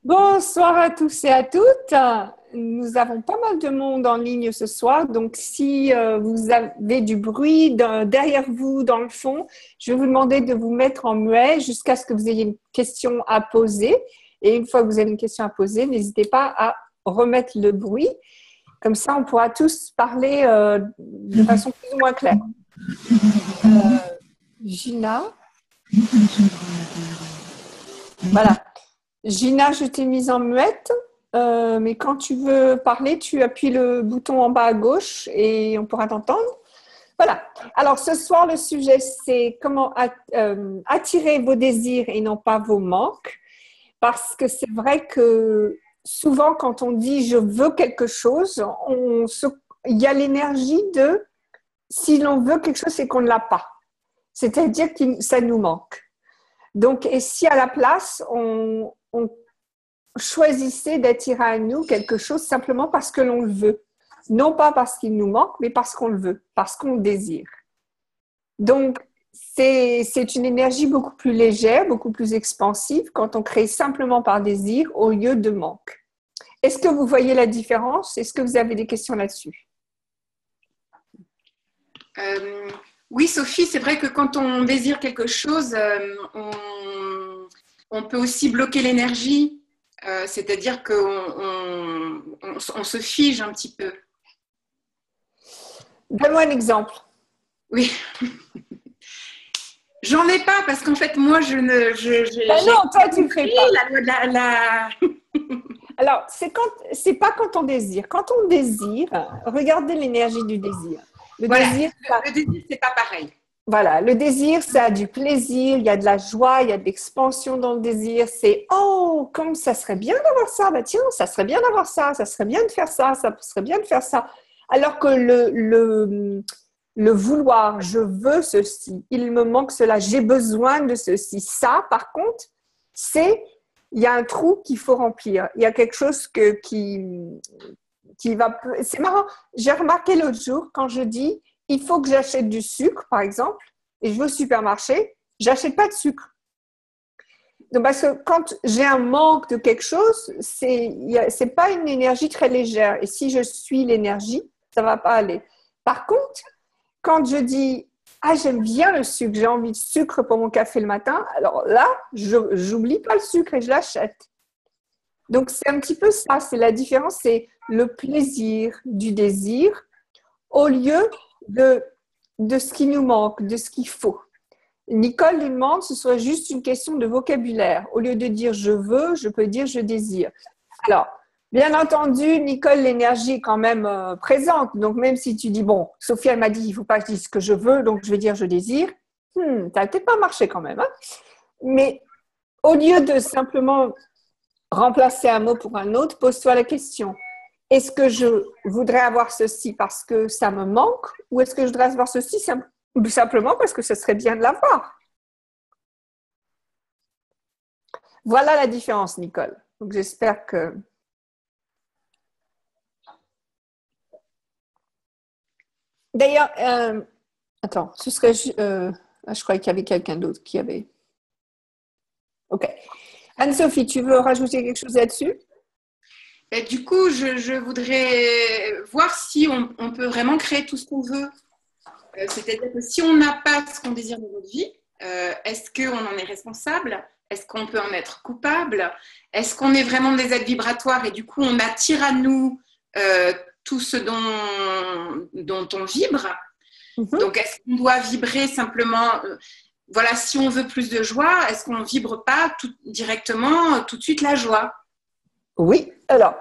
Bonsoir à tous et à toutes. Nous avons pas mal de monde en ligne ce soir, donc si vous avez du bruit derrière vous dans le fond, je vais vous demander de vous mettre en muet jusqu'à ce que vous ayez une question à poser. Et une fois que vous avez une question à poser, n'hésitez pas à remettre le bruit. Comme ça, on pourra tous parler de façon plus ou moins claire. Gina. Voilà. Gina, je t'ai mise en muette, mais quand tu veux parler, tu appuies le bouton en bas à gauche et on pourra t'entendre. Voilà. Alors, ce soir, le sujet, c'est comment attirer vos désirs et non pas vos manques. Parce que c'est vrai que souvent, quand on dit « je veux quelque chose », il y a l'énergie de « si l'on veut quelque chose, c'est qu'on ne l'a pas ». C'est-à-dire que ça nous manque. Donc, et si à la place, on choisissait d'attirer à nous quelque chose simplement parce que l'on le veut. Non pas parce qu'il nous manque, mais parce qu'on le veut, parce qu'on le désire. Donc, c'est une énergie beaucoup plus légère, beaucoup plus expansive quand on crée simplement par désir au lieu de manque. Est-ce que vous voyez la différence? Est-ce que vous avez des questions là-dessus? Oui, Sophie, c'est vrai que quand on désire quelque chose, on peut aussi bloquer l'énergie, c'est-à-dire qu'on se fige un petit peu. Donne-moi un exemple. Oui. J'en ai pas parce qu'en fait, moi, non, toi, tu ne fais pas. La loi Alors, c'est pas quand on désire. Quand on désire, regardez l'énergie du désir. Le désir, c'est pas pareil. Voilà, le désir, ça a du plaisir, il y a de la joie, il y a de l'expansion dans le désir. C'est « Oh, comme ça serait bien d'avoir ça, bah tiens, ça serait bien d'avoir ça, ça serait bien de faire ça, ça serait bien de faire ça. » Alors que le vouloir, je veux ceci, il me manque cela, j'ai besoin de ceci. Ça, par contre, il y a un trou qu'il faut remplir. Il y a quelque chose qui va… C'est marrant, j'ai remarqué l'autre jour quand je dis « il faut que j'achète du sucre », par exemple, et je vais au supermarché, j'achète pas de sucre. Donc, parce que quand j'ai un manque de quelque chose, c'est pas une énergie très légère. Et si je suis l'énergie, ça va pas aller. Par contre, quand je dis « ah, j'aime bien le sucre, j'ai envie de sucre pour mon café le matin », alors là, j'oublie pas le sucre et je l'achète. Donc, c'est un petit peu ça, c'est la différence, c'est le plaisir du désir au lieu de ce qui nous manque, de ce qu'il faut. Nicole lui demande, ce serait juste une question de vocabulaire. Au lieu de dire « je veux », je peux dire « je désire ». Alors, bien entendu, Nicole, l'énergie est quand même présente. Donc, même si tu dis « bon, Sophie, elle m'a dit, il ne faut pas que je dise ce que je veux, donc je vais dire « je désire », ça n'a peut-être pas marché quand même. Hein? Mais au lieu de simplement remplacer un mot pour un autre, pose-toi la question. Est-ce que je voudrais avoir ceci parce que ça me manque ou est-ce que je voudrais avoir ceci simplement parce que ce serait bien de l'avoir? Voilà la différence, Nicole. Donc, j'espère que… D'ailleurs, attends, ce serait… je croyais qu'il y avait quelqu'un d'autre qui avait… OK. Anne-Sophie, tu veux rajouter quelque chose là-dessus? Du coup, je voudrais voir si on peut vraiment créer tout ce qu'on veut. C'est-à-dire que si on n'a pas ce qu'on désire dans notre vie, est-ce qu'on en est responsable? Est-ce qu'on peut en être coupable? Est-ce qu'on est vraiment des êtres vibratoires et du coup, on attire à nous tout ce dont on vibre? Donc, est-ce qu'on doit vibrer simplement… voilà, si on veut plus de joie, est-ce qu'on ne vibre pas directement, tout de suite, la joie? Oui. Alors,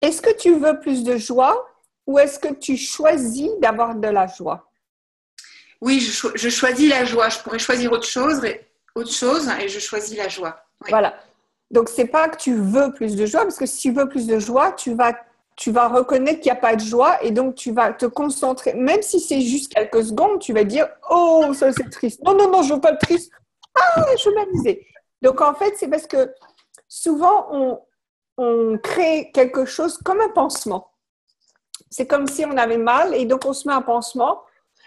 est-ce que tu veux plus de joie ou est-ce que tu choisis d'avoir de la joie? Oui, je choisis la joie. Je pourrais choisir autre chose et je choisis la joie. Oui. Voilà. Donc, ce n'est pas que tu veux plus de joie, parce que si tu veux plus de joie, tu vas reconnaître qu'il n'y a pas de joie et donc tu vas te concentrer, même si c'est juste quelques secondes, tu vas dire « Oh, ça c'est triste. Non, non, non, je ne veux pas être triste. Ah, je veux m'amuser. » Donc, en fait, c'est parce que souvent, on crée quelque chose comme un pansement. C'est comme si on avait mal et donc on se met un pansement.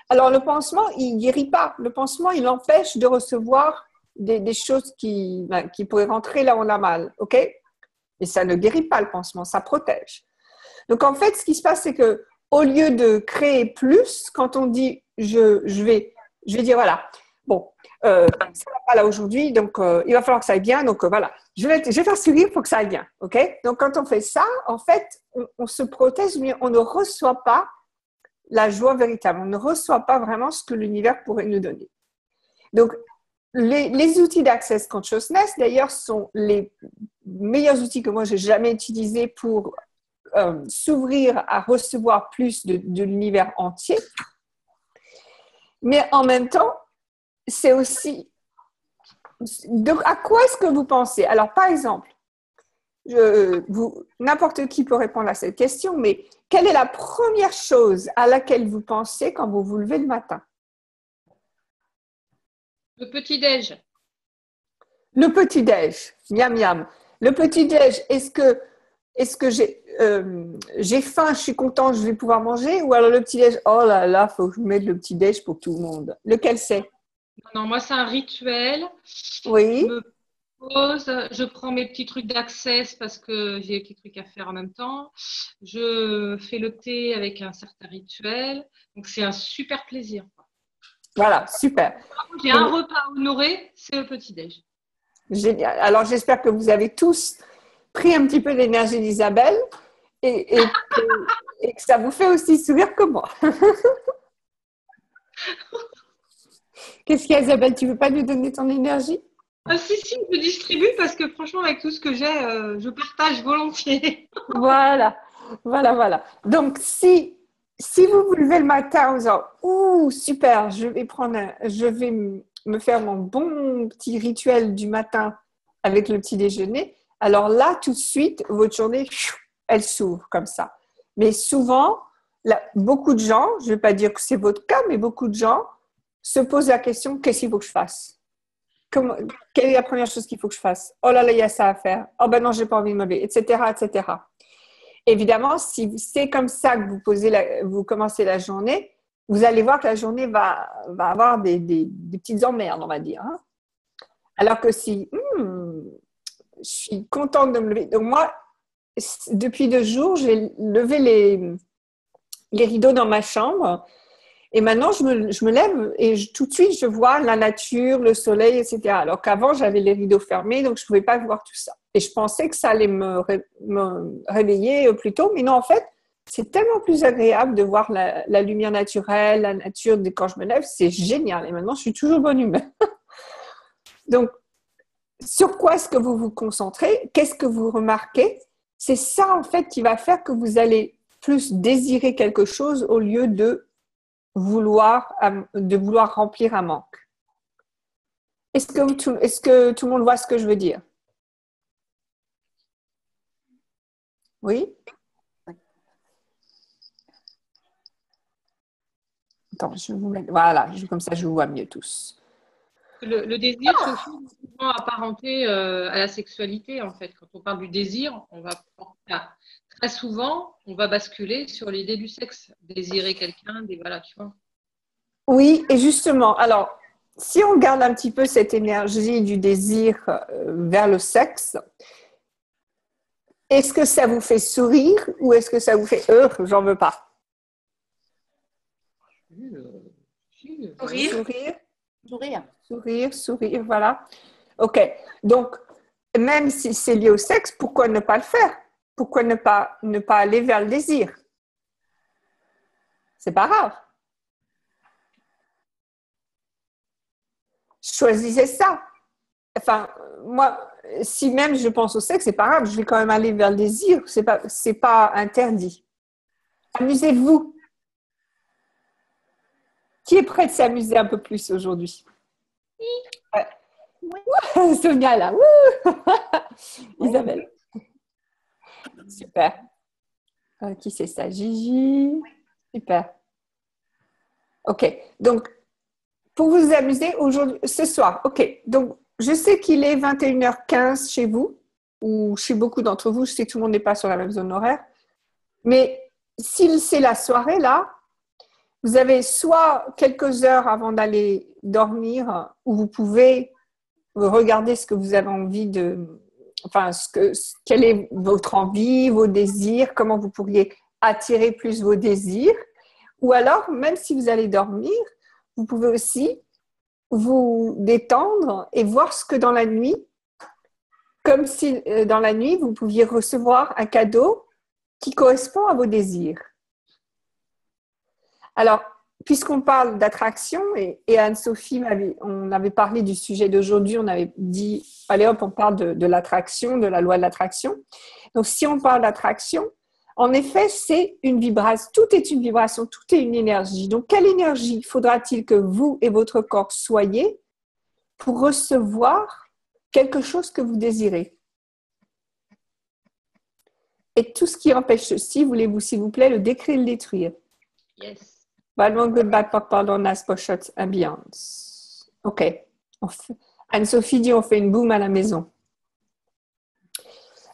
Alors, le pansement, il ne guérit pas. Le pansement, il empêche de recevoir des choses qui pourraient rentrer là où on a mal. OK? Et ça ne guérit pas le pansement, ça protège. Donc, en fait, ce qui se passe, c'est que au lieu de créer plus, quand on dit je vais dire voilà, bon, ça ne va pas là aujourd'hui, donc il va falloir que ça aille bien, donc voilà, je vais faire sourire pour que ça aille bien, ok? Donc quand on fait ça, en fait, on se protège, mais on ne reçoit pas la joie véritable, on ne reçoit pas vraiment ce que l'univers pourrait nous donner. Donc, les outils d'Access Consciousness, d'ailleurs, sont les meilleurs outils que moi, j'ai jamais utilisés pour s'ouvrir à recevoir plus de l'univers entier. Mais en même temps, c'est aussi... Donc, à quoi est-ce que vous pensez? Alors, par exemple, n'importe qui peut répondre à cette question, mais quelle est la première chose à laquelle vous pensez quand vous vous levez le matin? Le petit-déj. Le petit-déj, miam miam. Le petit-déj, est-ce que j'ai faim, je suis contente, je vais pouvoir manger? Ou alors le petit-déj, oh là là, il faut que je mette le petit-déj pour tout le monde. Lequel c'est? Non, moi, c'est un rituel. Oui. Je me pose, je prends mes petits trucs d'access parce que j'ai des petits trucs à faire en même temps. Je fais le thé avec un certain rituel. Donc, c'est un super plaisir. Voilà, super. J'ai un repas honoré, c'est le petit-déj. Génial. Alors, j'espère que vous avez tous pris un petit peu d'énergie d'Isabelle et que ça vous fait aussi sourire que moi. Qu'est-ce qu'il y a, Isabelle? Tu ne veux pas lui donner ton énergie? Ah, si, je distribue parce que franchement, avec tout ce que j'ai, je partage volontiers. Voilà. Donc, si vous vous levez le matin en disant « Ouh, super, je vais me faire mon bon petit rituel du matin avec le petit déjeuner », alors là, tout de suite, votre journée, elle s'ouvre comme ça. Mais souvent, beaucoup de gens, je ne vais pas dire que c'est votre cas, mais beaucoup de gens se posent la question « Qu'est-ce qu'il faut que je fasse ?» Quelle est la première chose qu'il faut que je fasse? Oh là là, il y a ça à faire. Oh ben non, je n'ai pas envie de me lever, etc., etc. Évidemment, si c'est comme ça que vous commencez la journée, vous allez voir que la journée va avoir des petites emmerdes, on va dire. Hein. Alors que si je suis contente de me lever. Donc moi, depuis 2 jours, j'ai levé les rideaux dans ma chambre. Et maintenant, je me lève et tout de suite, je vois la nature, le soleil, etc. Alors qu'avant, j'avais les rideaux fermés, donc je ne pouvais pas voir tout ça. Et je pensais que ça allait me réveiller plus tôt, mais non, en fait, c'est tellement plus agréable de voir la lumière naturelle, la nature quand je me lève, c'est génial. Et maintenant, je suis toujours bonne humeur. Donc, sur quoi est-ce que vous vous concentrez? Qu'est-ce que vous remarquez? C'est ça, en fait, qui va faire que vous allez plus désirer quelque chose au lieu de vouloir remplir un manque. Est-ce que tout le monde voit ce que je veux dire? Oui? Attends, je vais vous mettre... Voilà, comme ça, je vous vois mieux tous. Le désir, c'est aussi souvent apparenté à la sexualité, en fait. Quand on parle du désir, très souvent, on va basculer sur l'idée du sexe. Désirer quelqu'un, voilà, tu vois. Oui, et justement, alors, si on garde un petit peu cette énergie du désir vers le sexe, est-ce que ça vous fait sourire ou est-ce que ça vous fait « j'en veux pas » Sourire, voilà. Ok, donc, même si c'est lié au sexe, pourquoi ne pas le faire? Pourquoi ne pas aller vers le désir? C'est pas grave. Choisissez ça. Enfin, moi, si même je pense au sexe, c'est pas grave, je vais quand même aller vers le désir, c'est pas interdit. Amusez-vous. Qui est prêt de s'amuser un peu plus aujourd'hui? Oui. Sonia, là. Isabelle. Super. Qui c'est ça? Gigi. Super. Ok. Donc, pour vous amuser aujourd'hui, ce soir. Ok. Donc, je sais qu'il est 21h15 chez vous, ou chez beaucoup d'entre vous. Je sais que tout le monde n'est pas sur la même zone horaire. Mais si c'est la soirée, là, Vous avez soit quelques heures avant d'aller dormir où vous pouvez regarder ce que vous avez envie de... Enfin, quelle est votre envie, vos désirs, comment vous pourriez attirer plus vos désirs. Ou alors, même si vous allez dormir, vous pouvez aussi vous détendre et voir ce que dans la nuit, comme si dans la nuit, vous pouviez recevoir un cadeau qui correspond à vos désirs. Alors, puisqu'on parle d'attraction, et Anne-Sophie, on avait parlé du sujet d'aujourd'hui, on avait dit, allez hop, on parle de l'attraction, de la loi de l'attraction. Donc, si on parle d'attraction, en effet, c'est une vibration, tout est une vibration, tout est une énergie. Donc, quelle énergie faudra-t-il que vous et votre corps soyez pour recevoir quelque chose que vous désirez? Et tout ce qui empêche ceci, voulez-vous, s'il vous plaît, le décrire, le détruire? Yes. Valmont goodbye, pardon, nas pochot, ambiance. OK. Anne-Sophie dit on fait une boum à la maison.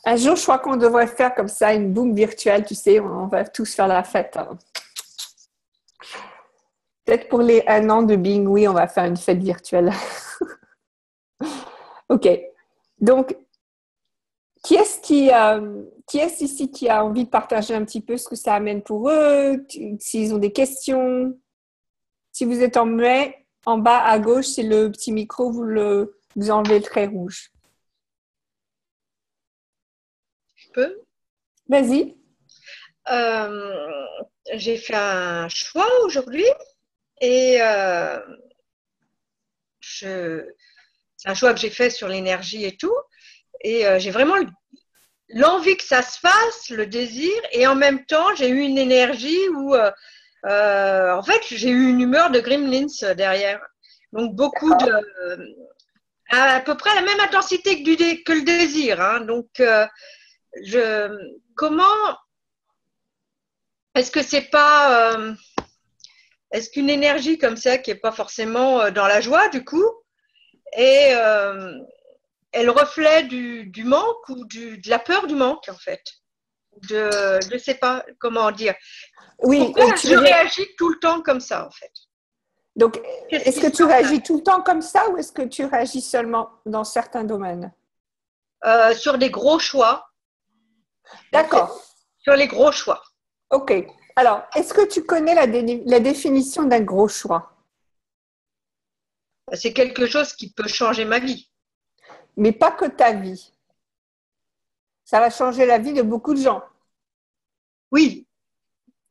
Un jour, je crois qu'on devrait faire comme ça, une boum virtuelle, tu sais, on va tous faire la fête. Peut-être pour les 1 an de Bing, oui, on va faire une fête virtuelle. OK. Donc, qui est-ce ici qui a envie de partager un petit peu ce que ça amène pour eux, s'ils ont des questions? Si vous êtes en muet, en bas à gauche, c'est le petit micro, vous enlevez le trait rouge. Je peux? Vas-y. J'ai fait un choix aujourd'hui et c'est un choix que j'ai fait sur l'énergie et tout. Et j'ai vraiment l'envie que ça se fasse, le désir, et en même temps, j'ai eu une énergie où, en fait, j'ai eu une humeur de Gremlins derrière. Donc, beaucoup à peu près la même intensité que le désir. Hein. Donc, comment est-ce que c'est pas, est-ce qu'une énergie comme ça qui est pas forcément dans la joie du coup, et elle reflète du manque ou de la peur du manque en fait. Je ne sais pas comment dire. Oui. Pourquoi je réagis tout le temps comme ça en fait? Donc, est-ce que tu réagis tout le temps comme ça ou est-ce que tu réagis seulement dans certains domaines? Sur des gros choix. D'accord. Sur les gros choix. OK. Alors, est-ce que tu connais la définition d'un gros choix? C'est quelque chose qui peut changer ma vie. Mais pas que ta vie. Ça va changer la vie de beaucoup de gens. Oui.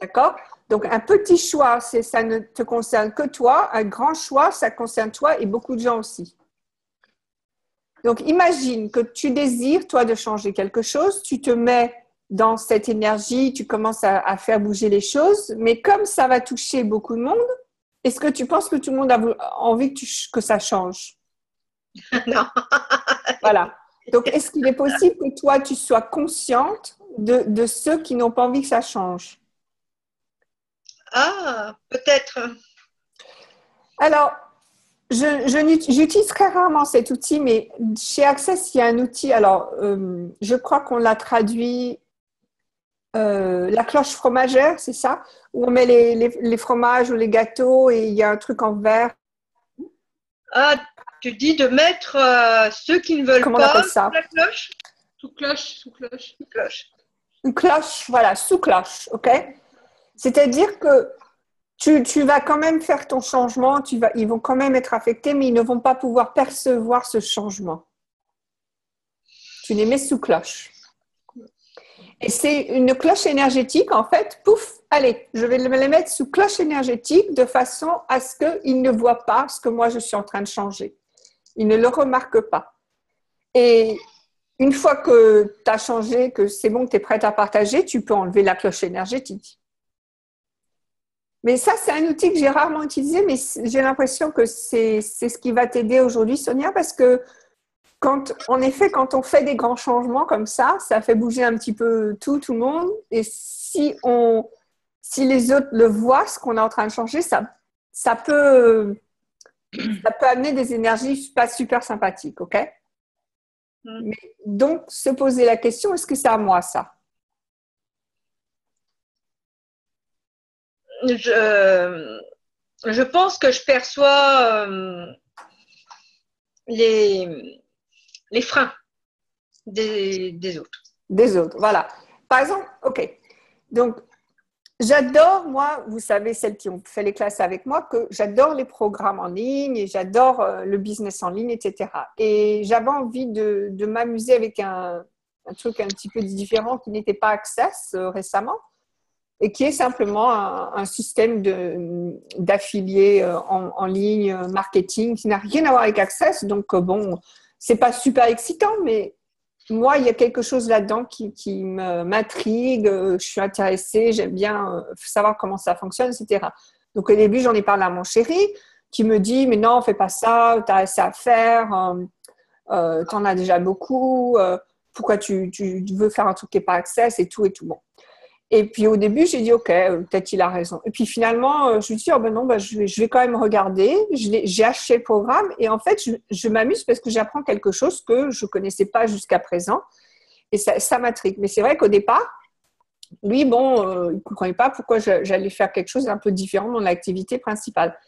D'accord? Donc, un petit choix, ça ne te concerne que toi. Un grand choix, ça concerne toi et beaucoup de gens aussi. Donc, imagine que tu désires, toi, de changer quelque chose. Tu te mets dans cette énergie, tu commences à faire bouger les choses. Mais comme ça va toucher beaucoup de monde, est-ce que tu penses que tout le monde a envie que ça change? Non. Voilà. Donc, est-ce qu'il est possible que toi, tu sois consciente de ceux qui n'ont pas envie que ça change? Ah, peut-être. Alors, j'utilise très rarement cet outil, mais chez Access, il y a un outil. Alors, je crois qu'on l'a traduit la cloche fromagère, c'est ça? Où on met les fromages ou les gâteaux et il y a un truc en verre. Ah, tu dis de mettre ceux qui ne veulent Comment pas on appelle ça? sous la cloche? Sous cloche, sous cloche. Sous cloche. Une cloche, voilà, sous cloche, OK? C'est-à-dire que tu vas quand même faire ton changement, ils vont quand même être affectés, mais ils ne vont pas pouvoir percevoir ce changement. Tu les mets sous cloche. Et c'est une cloche énergétique, en fait, pouf, allez, je vais les mettre sous cloche énergétique de façon à ce qu'ils ne voient pas ce que moi je suis en train de changer. Ils ne le remarquent pas. Et une fois que tu as changé, que c'est bon, que tu es prête à partager, tu peux enlever la cloche énergétique. Mais ça, c'est un outil que j'ai rarement utilisé, mais j'ai l'impression que c'est ce qui va t'aider aujourd'hui, Sonia, parce que en effet, quand on fait des grands changements comme ça fait bouger un petit peu tout le monde. Et si les autres le voient, ce qu'on est en train de changer, ça peut amener des énergies pas super sympathiques, OK? Mais donc, se poser la question, est-ce que c'est à moi, ça? je pense que je perçois les freins des autres. Des autres, voilà. Par exemple, OK. Donc, j'adore, moi, vous savez, celles qui ont fait les classes avec moi, que j'adore les programmes en ligne et j'adore le business en ligne, etc. Et j'avais envie de m'amuser avec un truc un petit peu différent qui n'était pas Access récemment et qui est simplement un système d'affiliés en ligne, marketing, qui n'a rien à voir avec Access. Donc, bon, c'est pas super excitant, mais moi, il y a quelque chose là-dedans qui m'intrigue, je suis intéressée, j'aime bien savoir comment ça fonctionne, etc. Donc, au début, j'en ai parlé à mon chéri qui me dit « Mais non, fais pas ça, tu as assez à faire, tu en as déjà beaucoup, pourquoi tu veux faire un truc qui n'est pas Access et tout et tout. » Bon. Et puis, au début, j'ai dit « Ok, peut-être il a raison. » Et puis, finalement, je me suis dit « Oh ben non, je vais quand même regarder. » J'ai acheté le programme et en fait, je m'amuse parce que j'apprends quelque chose que je ne connaissais pas jusqu'à présent et ça m'intrigue. Mais c'est vrai qu'au départ, lui, bon, il ne comprenait pas pourquoi j'allais faire quelque chose d'un peu différent de mon activité principale.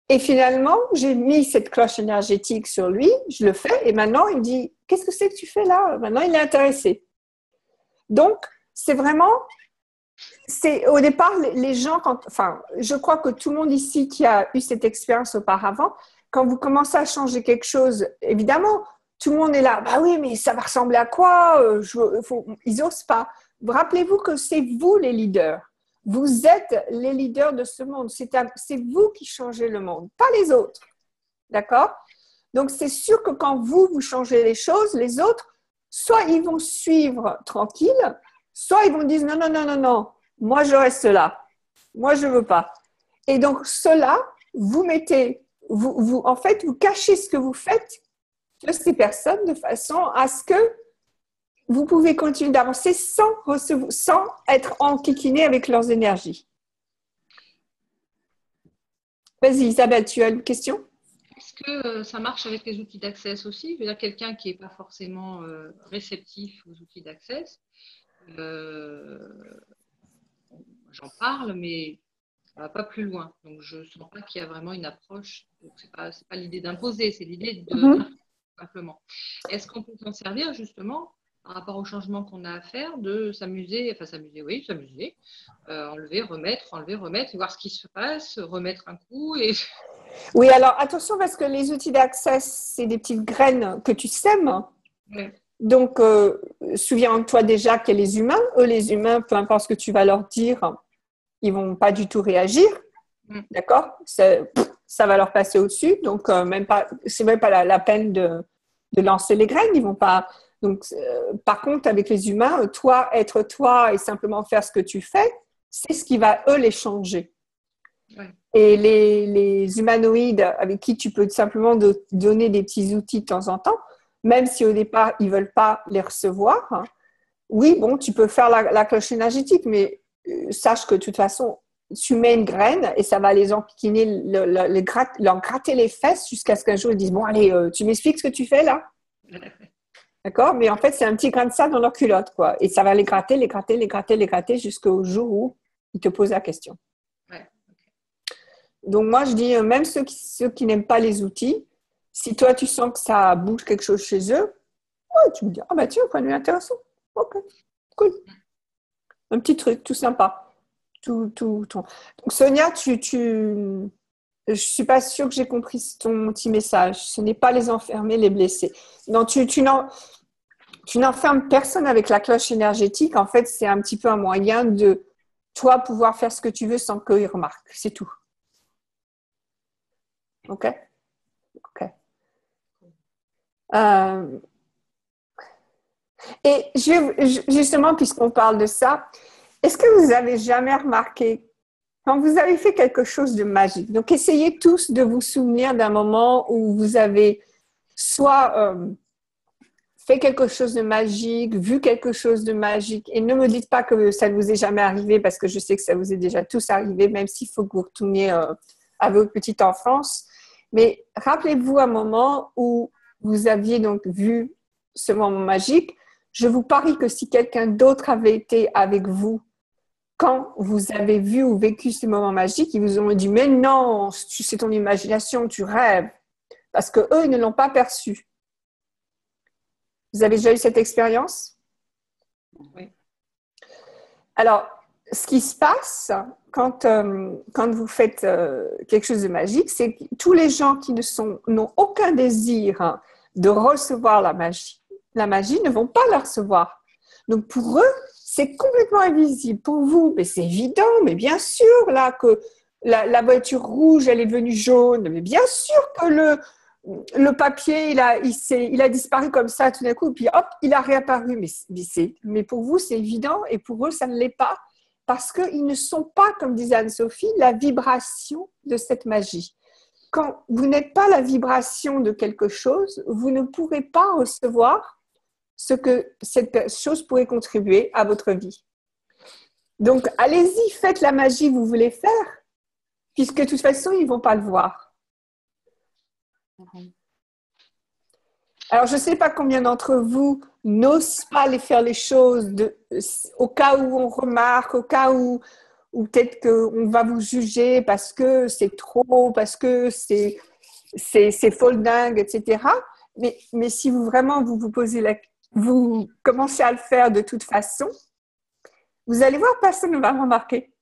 Et finalement, j'ai mis cette cloche énergétique sur lui, je le fais et maintenant, il me dit « Qu'est-ce que c'est que tu fais là ?» Maintenant, il est intéressé. Donc, c'est vraiment... au départ, les gens, je crois que tout le monde ici qui a eu cette expérience auparavant, quand vous commencez à changer quelque chose, évidemment, tout le monde est là, bah oui, mais ça va ressembler à quoi? Ils n'osent pas. Rappelez-vous que c'est vous les leaders. Vous êtes les leaders de ce monde. C'est vous qui changez le monde, pas les autres. D'accord? Donc, c'est sûr que quand vous changez les choses, les autres, soit ils vont suivre tranquille, soit ils vont dire non, non, non, non, non, moi je reste là, moi je ne veux pas. Et donc cela, vous cachez ce que vous faites de ces personnes de façon à ce que vous pouvez continuer d'avancer sans être enquiquiné avec leurs énergies. Vas-y Isabelle, tu as une question? Est-ce que ça marche avec les outils d'accès aussi? Je veux dire, quelqu'un qui n'est pas forcément réceptif aux outils d'accès, j'en parle, mais ça ne va pas plus loin. Donc, je ne sens pas qu'il y a vraiment une approche. Ce n'est pas l'idée d'imposer, c'est l'idée de simplement. Est-ce qu'on peut s'en servir justement par rapport au changement qu'on a à faire, de s'amuser, enlever, remettre, voir ce qui se passe, remettre un coup et... Oui, alors attention parce que les outils d'accès, c'est des petites graines que tu sèmes. Oui. Donc, souviens-toi déjà qu'il y a les humains. Eux, les humains, peu importe ce que tu vas leur dire, ils ne vont pas du tout réagir. D'accord? Ça va leur passer au-dessus. Donc, c'est même pas la peine de lancer les graines. Ils vont pas. Donc, par contre, avec les humains, être toi et simplement faire ce que tu fais, c'est ce qui va, eux, les changer. Ouais. Et les humanoïdes avec qui tu peux simplement donner des petits outils de temps en temps, même si au départ, ils ne veulent pas les recevoir, hein, oui, bon, tu peux faire la cloche énergétique, mais sache que de toute façon, tu mets une graine et ça va les enquiquiner, leur gratter les fesses jusqu'à ce qu'un jour, ils disent « Bon, allez, tu m'expliques ce que tu fais là ?» D'accord? Mais en fait, c'est un petit grain de sable dans leur culotte, quoi. Et ça va les gratter jusqu'au jour où ils te posent la question. Ouais. Donc, moi, je dis, même ceux qui n'aiment pas les outils, si toi, tu sens que ça bouge quelque chose chez eux, ouais, tu me dis, ah bah tiens, point de vue intéressant. Ok, cool. Un petit truc, tout sympa. Donc, Sonia, je ne suis pas sûre que j'ai compris ton petit message. Ce n'est pas les enfermer, les blesser. Non, tu n'enfermes personne avec la cloche énergétique. En fait, c'est un petit peu un moyen de, toi, pouvoir faire ce que tu veux sans qu'ils remarquent. C'est tout. OK? OK. Et justement, puisqu'on parle de ça, est-ce que vous avez jamais remarqué quand vous avez fait quelque chose de magique? Donc, essayez tous de vous souvenir d'un moment où vous avez soit fait quelque chose de magique, vu quelque chose de magique, et ne me dites pas que ça ne vous est jamais arrivé, parce que je sais que ça vous est déjà tous arrivé, même s'il faut que vous retourniez à votre petite enfance. Mais rappelez-vous un moment où vous aviez donc vu ce moment magique. Je vous parie que si quelqu'un d'autre avait été avec vous quand vous avez vu ou vécu ces moments magiques, ils vous ont dit « Mais non, c'est ton imagination, tu rêves ». Parce qu'eux, ils ne l'ont pas perçu. Vous avez déjà eu cette expérience? Oui. Alors, ce qui se passe quand vous faites quelque chose de magique, c'est que tous les gens qui n'ont aucun désir de recevoir la magie ne vont pas la recevoir. Donc, pour eux, c'est complètement invisible. Pour vous, mais c'est évident, mais bien sûr, là, que la voiture rouge, elle est venue jaune, mais bien sûr que le papier, il a disparu comme ça tout d'un coup, puis hop, il a réapparu. Mais pour vous, c'est évident, et pour eux, ça ne l'est pas, parce qu'ils ne sont pas, comme disait Anne-Sophie, la vibration de cette magie. Quand vous n'êtes pas la vibration de quelque chose, vous ne pourrez pas recevoir ce que cette chose pourrait contribuer à votre vie. Donc, allez-y, faites la magie que vous voulez faire, puisque de toute façon, ils ne vont pas le voir. Alors, je ne sais pas combien d'entre vous n'osent pas aller faire les choses au cas où on remarque, au cas où peut-être qu'on va vous juger parce que c'est trop, parce que c'est folle dingue, etc. Mais si vous vraiment vous commencez à le faire de toute façon, vous allez voir, personne ne va le remarquer.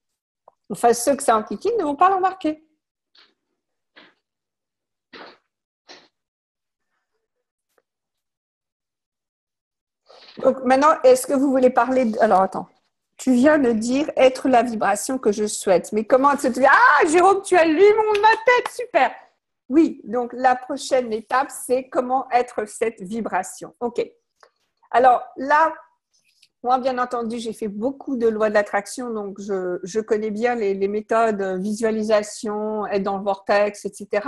Enfin, ceux que ça enquiquine ne vont pas le remarquer. Donc maintenant, est-ce que vous voulez parler Alors, attends. Tu viens de dire être la vibration que je souhaite. Mais comment tu te dis Ah, Jérôme, tu allumes ma tête, super. Oui, donc la prochaine étape, c'est comment être cette vibration. OK. Alors là, moi, bien entendu, j'ai fait beaucoup de lois de l'attraction, donc je connais bien les méthodes visualisation, être dans le vortex, etc.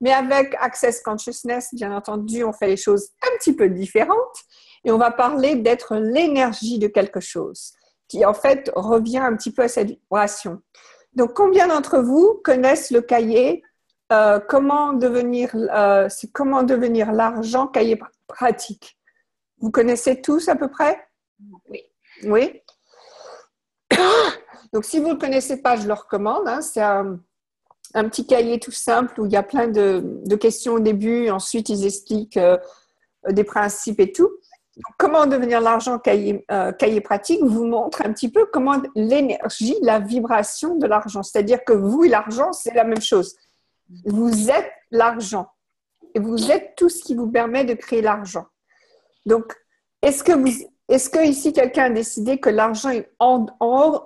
Mais avec Access Consciousness, bien entendu, on fait les choses un petit peu différentes et on va parler d'être l'énergie de quelque chose qui, en fait, revient un petit peu à cette vibration. Donc, combien d'entre vous connaissent le cahier comment devenir l'argent, cahier pratique? Vous connaissez tous à peu près? Oui. Oui. Donc, si vous ne le connaissez pas, je le recommande. Hein. C'est un petit cahier tout simple où il y a plein de questions au début. Ensuite, ils expliquent des principes et tout. Donc, comment devenir l'argent, cahier pratique vous montre un petit peu comment l'énergie, la vibration de l'argent. C'est-à-dire que vous et l'argent, c'est la même chose. Vous êtes l'argent. Et vous êtes tout ce qui vous permet de créer l'argent. Donc, est-ce que ici, quelqu'un a décidé que l'argent est en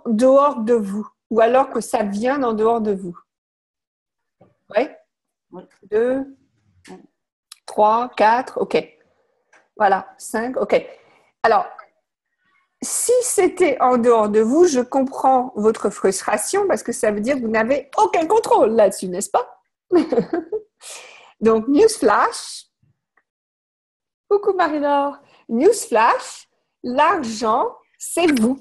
dehors de vous? Ou alors que ça vient en dehors de vous? Oui? 2, 3, 4, OK. Voilà, 5, OK. Alors, si c'était en dehors de vous, je comprends votre frustration parce que ça veut dire que vous n'avez aucun contrôle là-dessus, n'est-ce pas? Donc, newsflash. Coucou Marie-Laure. Newsflash, l'argent, c'est vous.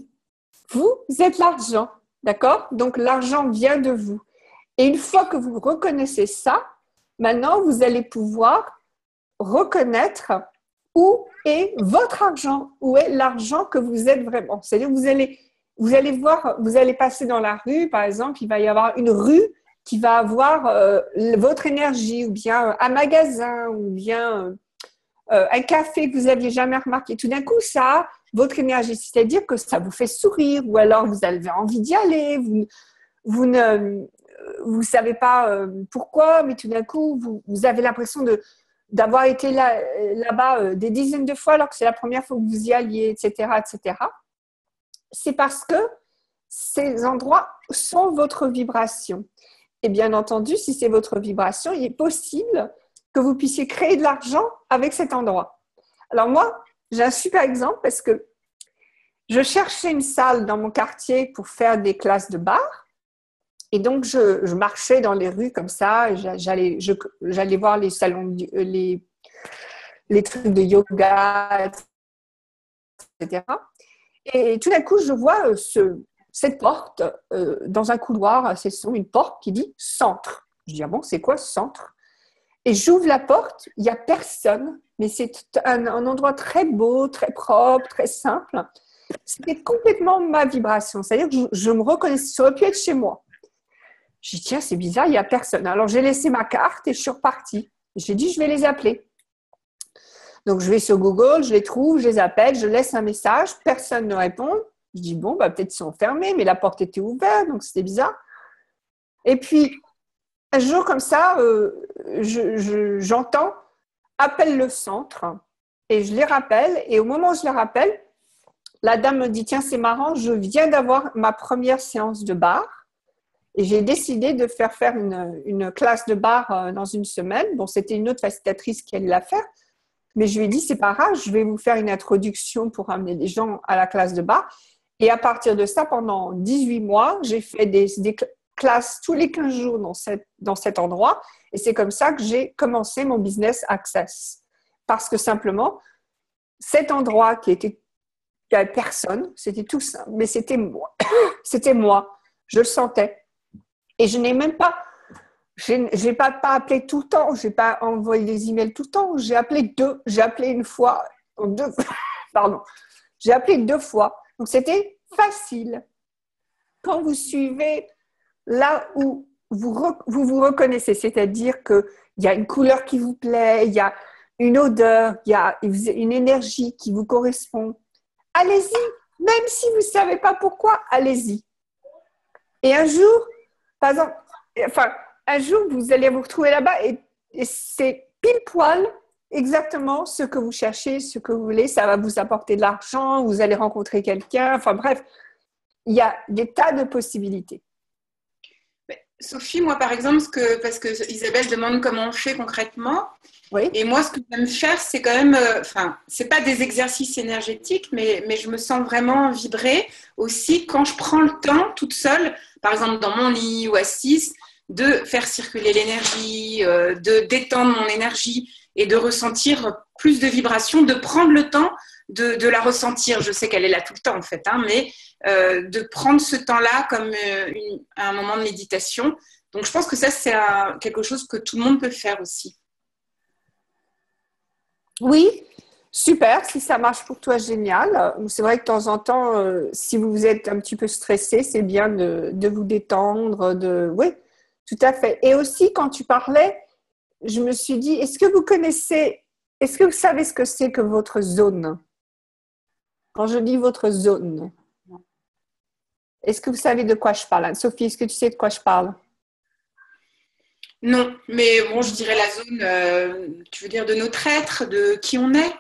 Vous êtes l'argent, d'accord? Donc, l'argent vient de vous. Et une fois que vous reconnaissez ça, maintenant, vous allez pouvoir reconnaître où est votre argent, où est l'argent que vous êtes vraiment. C'est-à-dire, vous allez voir, vous allez passer dans la rue, par exemple, il va y avoir une rue qui va avoir votre énergie, ou bien un magasin, ou bien un café que vous n'aviez jamais remarqué. Tout d'un coup, ça a votre énergie, c'est-à-dire que ça vous fait sourire, ou alors vous avez envie d'y aller, vous ne savez pas pourquoi, mais tout d'un coup, vous avez l'impression d'avoir été là-bas des dizaines de fois alors que c'est la première fois que vous y alliez, etc., etc. C'est parce que ces endroits sont votre vibration. Et bien entendu, si c'est votre vibration, il est possible que vous puissiez créer de l'argent avec cet endroit. Alors moi, j'ai un super exemple parce que je cherchais une salle dans mon quartier pour faire des classes de bar. Et donc, je marchais dans les rues comme ça, j'allais voir les salons, les trucs de yoga, etc. Et tout d'un coup, je vois cette porte dans un couloir, c'est une porte qui dit « centre ». Je dis « Ah bon, c'est quoi ce centre ?» Et j'ouvre la porte, il n'y a personne, mais c'est un endroit très beau, très propre, très simple. C'était complètement ma vibration. C'est-à-dire que je me reconnaissais, ça aurait pu être chez moi. J'ai dit, tiens, c'est bizarre, il n'y a personne. Alors, j'ai laissé ma carte et je suis repartie. J'ai dit, je vais les appeler. Donc, je vais sur Google, je les trouve, je les appelle, je laisse un message, personne ne répond. Je dis, bon, bah, peut-être ils sont fermés, mais la porte était ouverte, donc c'était bizarre. Et puis, un jour comme ça, j'entends « appelle le centre » et je les rappelle. Et au moment où je les rappelle, la dame me dit « tiens, c'est marrant, je viens d'avoir ma première séance de barre et j'ai décidé de faire une classe de barre dans une semaine. » Bon, c'était une autre facilitatrice qui allait la faire. Mais je lui ai dit « c'est pas grave, je vais vous faire une introduction pour amener les gens à la classe de barre. » Et à partir de ça, pendant 18 mois, j'ai fait des classes tous les 15 jours dans cet endroit. Et c'est comme ça que j'ai commencé mon business Access. Parce que simplement, cet endroit qui avait personne, c'était tout ça, mais c'était moi. C'était moi. Je le sentais. Et je n'ai même pas, j'ai pas appelé tout le temps, je n'ai pas envoyé des emails tout le temps. J'ai appelé une fois, pardon. J'ai appelé 2 fois. Donc, c'était facile. Quand vous suivez là où vous reconnaissez, c'est-à-dire qu'il y a une couleur qui vous plaît, il y a une odeur, il y a une énergie qui vous correspond, allez-y. Même si vous ne savez pas pourquoi, allez-y. Et un jour, par exemple, un jour, vous allez vous retrouver là-bas et c'est pile poil exactement ce que vous cherchez, ce que vous voulez. Ça va vous apporter de l'argent, vous allez rencontrer quelqu'un. Enfin bref, il y a des tas de possibilités. Sophie, moi par exemple, parce que Isabelle demande comment on fait concrètement. Oui. Et moi, ce que j'aime faire, c'est quand même, c'est pas des exercices énergétiques, mais je me sens vraiment vibrer aussi quand je prends le temps toute seule, par exemple dans mon lit ou assise, de faire circuler l'énergie, de détendre mon énergie et de ressentir plus de vibrations, de prendre le temps de la ressentir. Je sais qu'elle est là tout le temps en fait, mais de prendre ce temps-là comme un moment de méditation. Donc je pense que ça, c'est quelque chose que tout le monde peut faire aussi. Oui, super. Si ça marche pour toi, génial. C'est vrai que de temps en temps, si vous êtes un petit peu stressé, c'est bien de vous détendre. Oui, tout à fait. Et aussi, quand tu parlais, je me suis dit, est-ce que vous savez ce que c'est que votre zone? Quand je dis votre zone, est-ce que vous savez de quoi je parle? Sophie, est-ce que tu sais de quoi je parle? Non, mais bon, je dirais la zone, tu veux dire de notre être, de qui on est?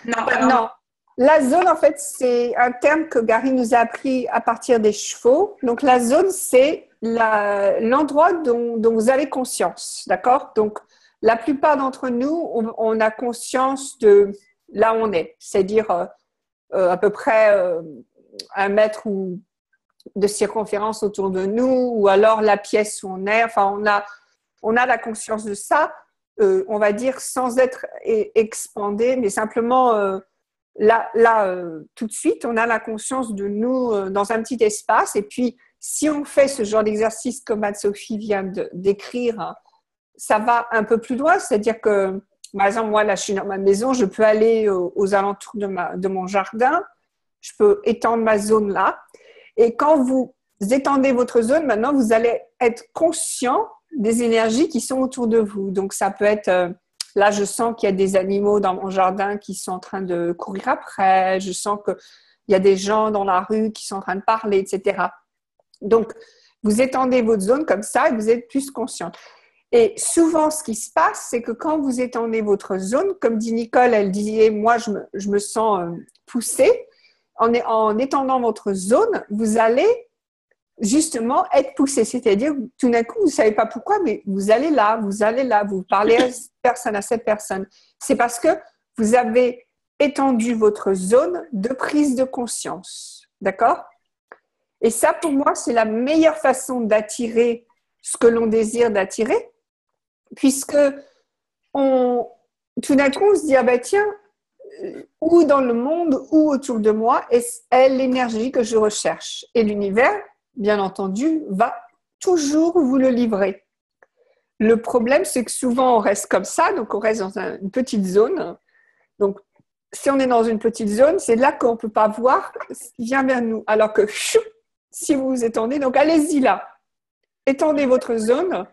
Non. La zone, en fait, c'est un terme que Gary nous a appris à partir des chevaux. Donc, la zone, c'est l'endroit dont vous avez conscience, d'accord? Donc, la plupart d'entre nous, on a conscience de là où on est, c'est-à-dire à peu près 1 mètre de circonférence autour de nous, ou alors la pièce où on est. Enfin, on a la conscience de ça, on va dire, sans être expandé, mais simplement tout de suite, on a la conscience de nous dans un petit espace. Et puis, si on fait ce genre d'exercice comme Anne-Sophie vient d'écrire, ça va un peu plus loin. C'est-à-dire que, par exemple, moi, là, je suis dans ma maison, je peux aller aux alentours de mon jardin, je peux étendre ma zone là. Et quand vous étendez votre zone, maintenant, vous allez être conscient des énergies qui sont autour de vous. Donc, ça peut être, là, je sens qu'il y a des animaux dans mon jardin qui sont en train de courir après, je sens qu'il y a des gens dans la rue qui sont en train de parler, etc. Donc, vous étendez votre zone comme ça et vous êtes plus conscient. Et souvent, ce qui se passe, c'est que quand vous étendez votre zone, comme dit Nicole, elle disait, moi, je me sens poussée. En étendant votre zone, vous allez justement être poussé. C'est-à-dire, tout d'un coup, vous ne savez pas pourquoi, mais vous allez là, vous parlez à cette personne. C'est parce que vous avez étendu votre zone de prise de conscience. D'accord? Et ça, pour moi, c'est la meilleure façon d'attirer ce que l'on désire d'attirer, puisque tout d'un coup, on se dit, ah ben tiens, où dans le monde, où autour de moi est l'énergie que je recherche. Et l'univers, bien entendu, va toujours vous le livrer. Le problème, c'est que souvent, on reste comme ça, donc on reste dans une petite zone. Donc, si on est dans une petite zone, c'est là qu'on ne peut pas voir ce qui vient vers nous. Alors que chou, si vous vous étendez, donc allez-y là. Étendez votre zone.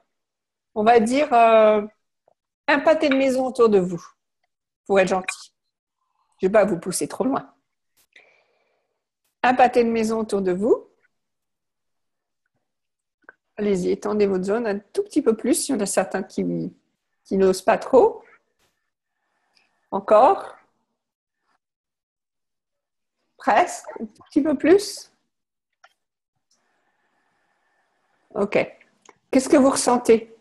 On va dire un pâté de maison autour de vous, pour être gentil. Je ne vais pas vous pousser trop loin. Un pâté de maison autour de vous. Allez-y, étendez votre zone un tout petit peu plus. Il y en a certains qui n'osent pas trop. Encore. Presque. Un petit peu plus. OK. Qu'est-ce que vous ressentez?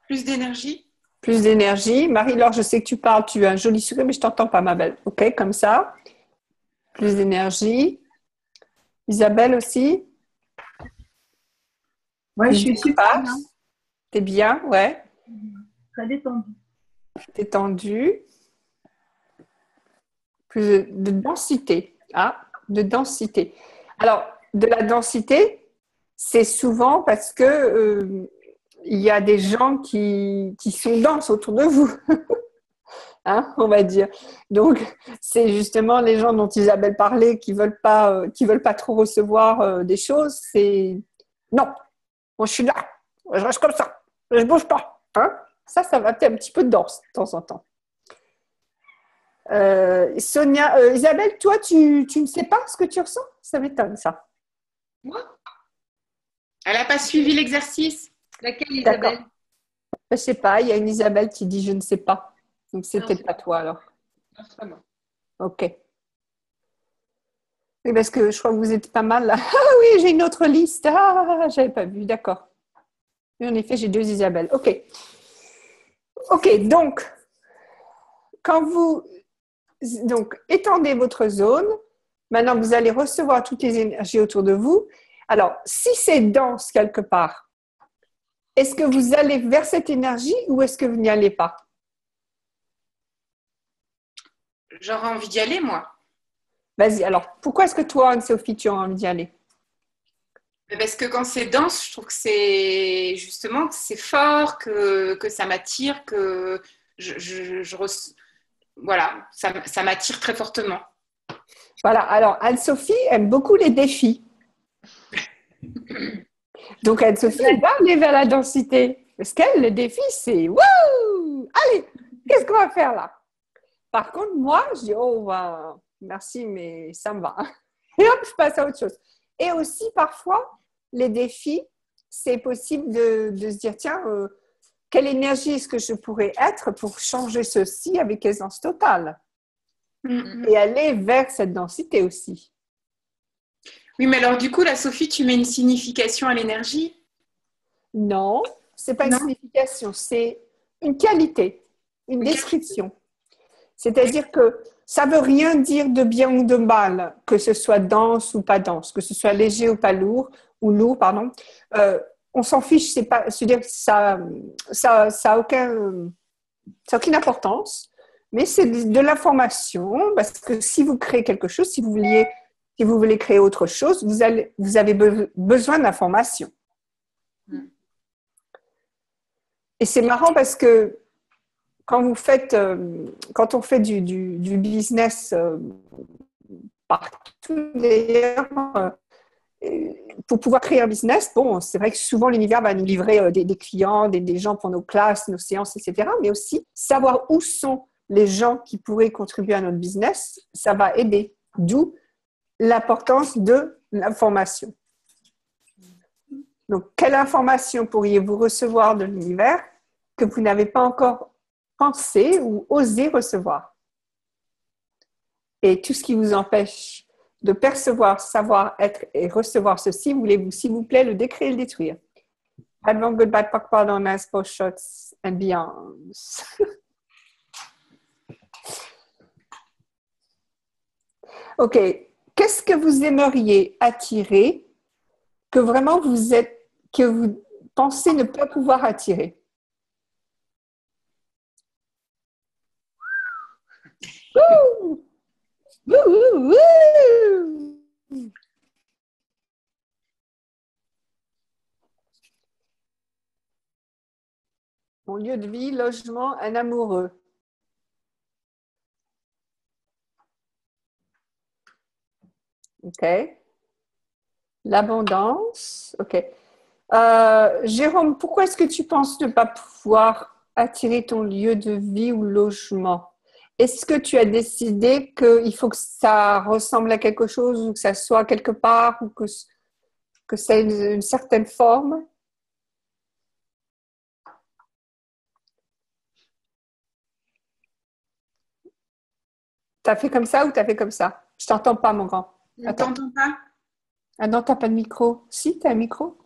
Plus d'énergie. Plus d'énergie. Marie-Laure, je sais que tu parles, tu as un joli sourire, mais je ne t'entends pas, ma belle. OK, comme ça. Plus d'énergie. Isabelle aussi. Ouais, je suis super bien. T'es bien, ouais. Très détendue. Détendu. Plus de densité. Ah, de densité. Alors, de la densité, c'est souvent parce que il y a des gens qui sont denses autour de vous. Hein, on va dire. Donc, c'est justement les gens dont Isabelle parlait qui veulent pas trop recevoir des choses. C'est non, moi je suis là, je reste comme ça, je bouge pas. Hein, ça va être un petit peu dense de temps en temps. Sonia, Isabelle, toi, tu ne sais pas ce que tu ressens? Ça m'étonne, ça. Moi? Elle n'a pas suivi l'exercice. Laquelle, Isabelle? Je ne sais pas, il y a une Isabelle qui dit je ne sais pas. Donc, c'est peut-être pas toi alors. Non, c'est pas moi. Ok. Oui, parce que je crois que vous êtes pas mal là. Ah oui, j'ai une autre liste. Ah, j'avais pas vu, d'accord. Oui, en effet, j'ai 2 Isabelle. Ok. Ok, donc, quand vous étendez votre zone, maintenant vous allez recevoir toutes les énergies autour de vous. Alors, si c'est dense quelque part, est-ce que vous allez vers cette énergie ou est-ce que vous n'y allez pas? J'aurais envie d'y aller, moi. Vas-y, alors, pourquoi est-ce que toi, Anne-Sophie, tu as envie d'y aller? Parce que quand c'est dense, je trouve que c'est justement que c'est fort, que ça m'attire, que voilà, ça m'attire très fortement. Voilà, alors Anne-Sophie aime beaucoup les défis. Donc Anne-Sophie va aller vers la densité. Parce qu'elle, le défi, c'est wouh! Allez, qu'est-ce qu'on va faire là? Par contre, moi, je dis oh, bah, merci, mais ça me va. Et hop, je passe à autre chose. Et aussi, parfois, les défis, c'est possible de se dire tiens, quelle énergie est-ce que je pourrais être pour changer ceci avec aisance totale? Et aller vers cette densité aussi. Oui, mais alors du coup, là, Sophie, tu mets une signification à l'énergie? Non, c'est pas une signification, c'est une qualité, une description. C'est-à-dire que ça veut rien dire de bien ou de mal, que ce soit dense ou pas dense, que ce soit léger ou pas lourd, ou lourd, pardon. On s'en fiche, c'est pas, c'est-à-dire que ça a aucune importance, mais c'est de l'information, parce que si vous créez quelque chose, si vous voulez créer autre chose, vous avez besoin d'informations. Et c'est marrant parce que quand on fait du business partout d'ailleurs, pour pouvoir créer un business, bon, c'est vrai que souvent l'univers va nous livrer des clients, des gens pour nos classes, nos séances, etc. Mais aussi savoir où sont les gens qui pourraient contribuer à notre business, ça va aider. D'où l'importance de l'information. Donc, quelle information pourriez-vous recevoir de l'univers que vous n'avez pas encore pensé ou osé recevoir? Et tout ce qui vous empêche de percevoir, savoir, être et recevoir ceci, voulez-vous, s'il vous plaît, le décrire et le détruire? Advent, goodbye, pardon, nice post shots and beyond. OK. Qu'est-ce que vous aimeriez attirer que vraiment que vous pensez ne pas pouvoir attirer? Wouh! Wouh, wouh, wouh. Mon lieu de vie, logement, un amoureux. OK. L'abondance. OK. Jérôme, pourquoi est-ce que tu penses ne pas pouvoir attirer ton lieu de vie ou logement? Est-ce que tu as décidé qu'il faut que ça ressemble à quelque chose ou que ça soit quelque part ou que ça ait une certaine forme? T'as fait comme ça ou t'as fait comme ça? Je t'entends pas, mon grand. Je ne t'entends pas. Ah non, t'as pas de micro. Si, t'as un micro.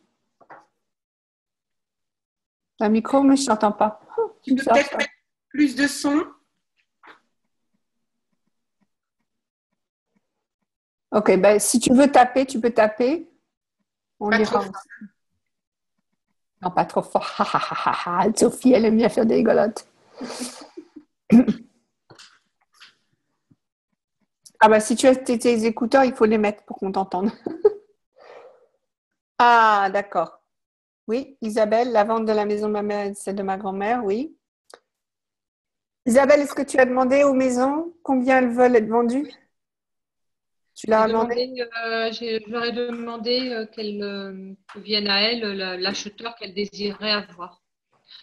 T'as un micro, mais je t'entends pas. Tu peux peut-être mettre plus de son. Ok, ben, si tu veux taper, tu peux taper. On Pas lira. trop fort. Non, pas trop fort. Sophie, elle aime bien faire des rigolotes. Ah bah si tu as tes écouteurs, il faut les mettre pour qu'on t'entende. Ah, d'accord. Oui, Isabelle, la vente de la maison de ma mère et celle de ma grand-mère, oui. Isabelle, est-ce que tu as demandé aux maisons combien elles veulent être vendues? Tu l'as demandé? Je leur ai demandé qu'elles viennent à elles l'acheteur qu'elles désiraient avoir.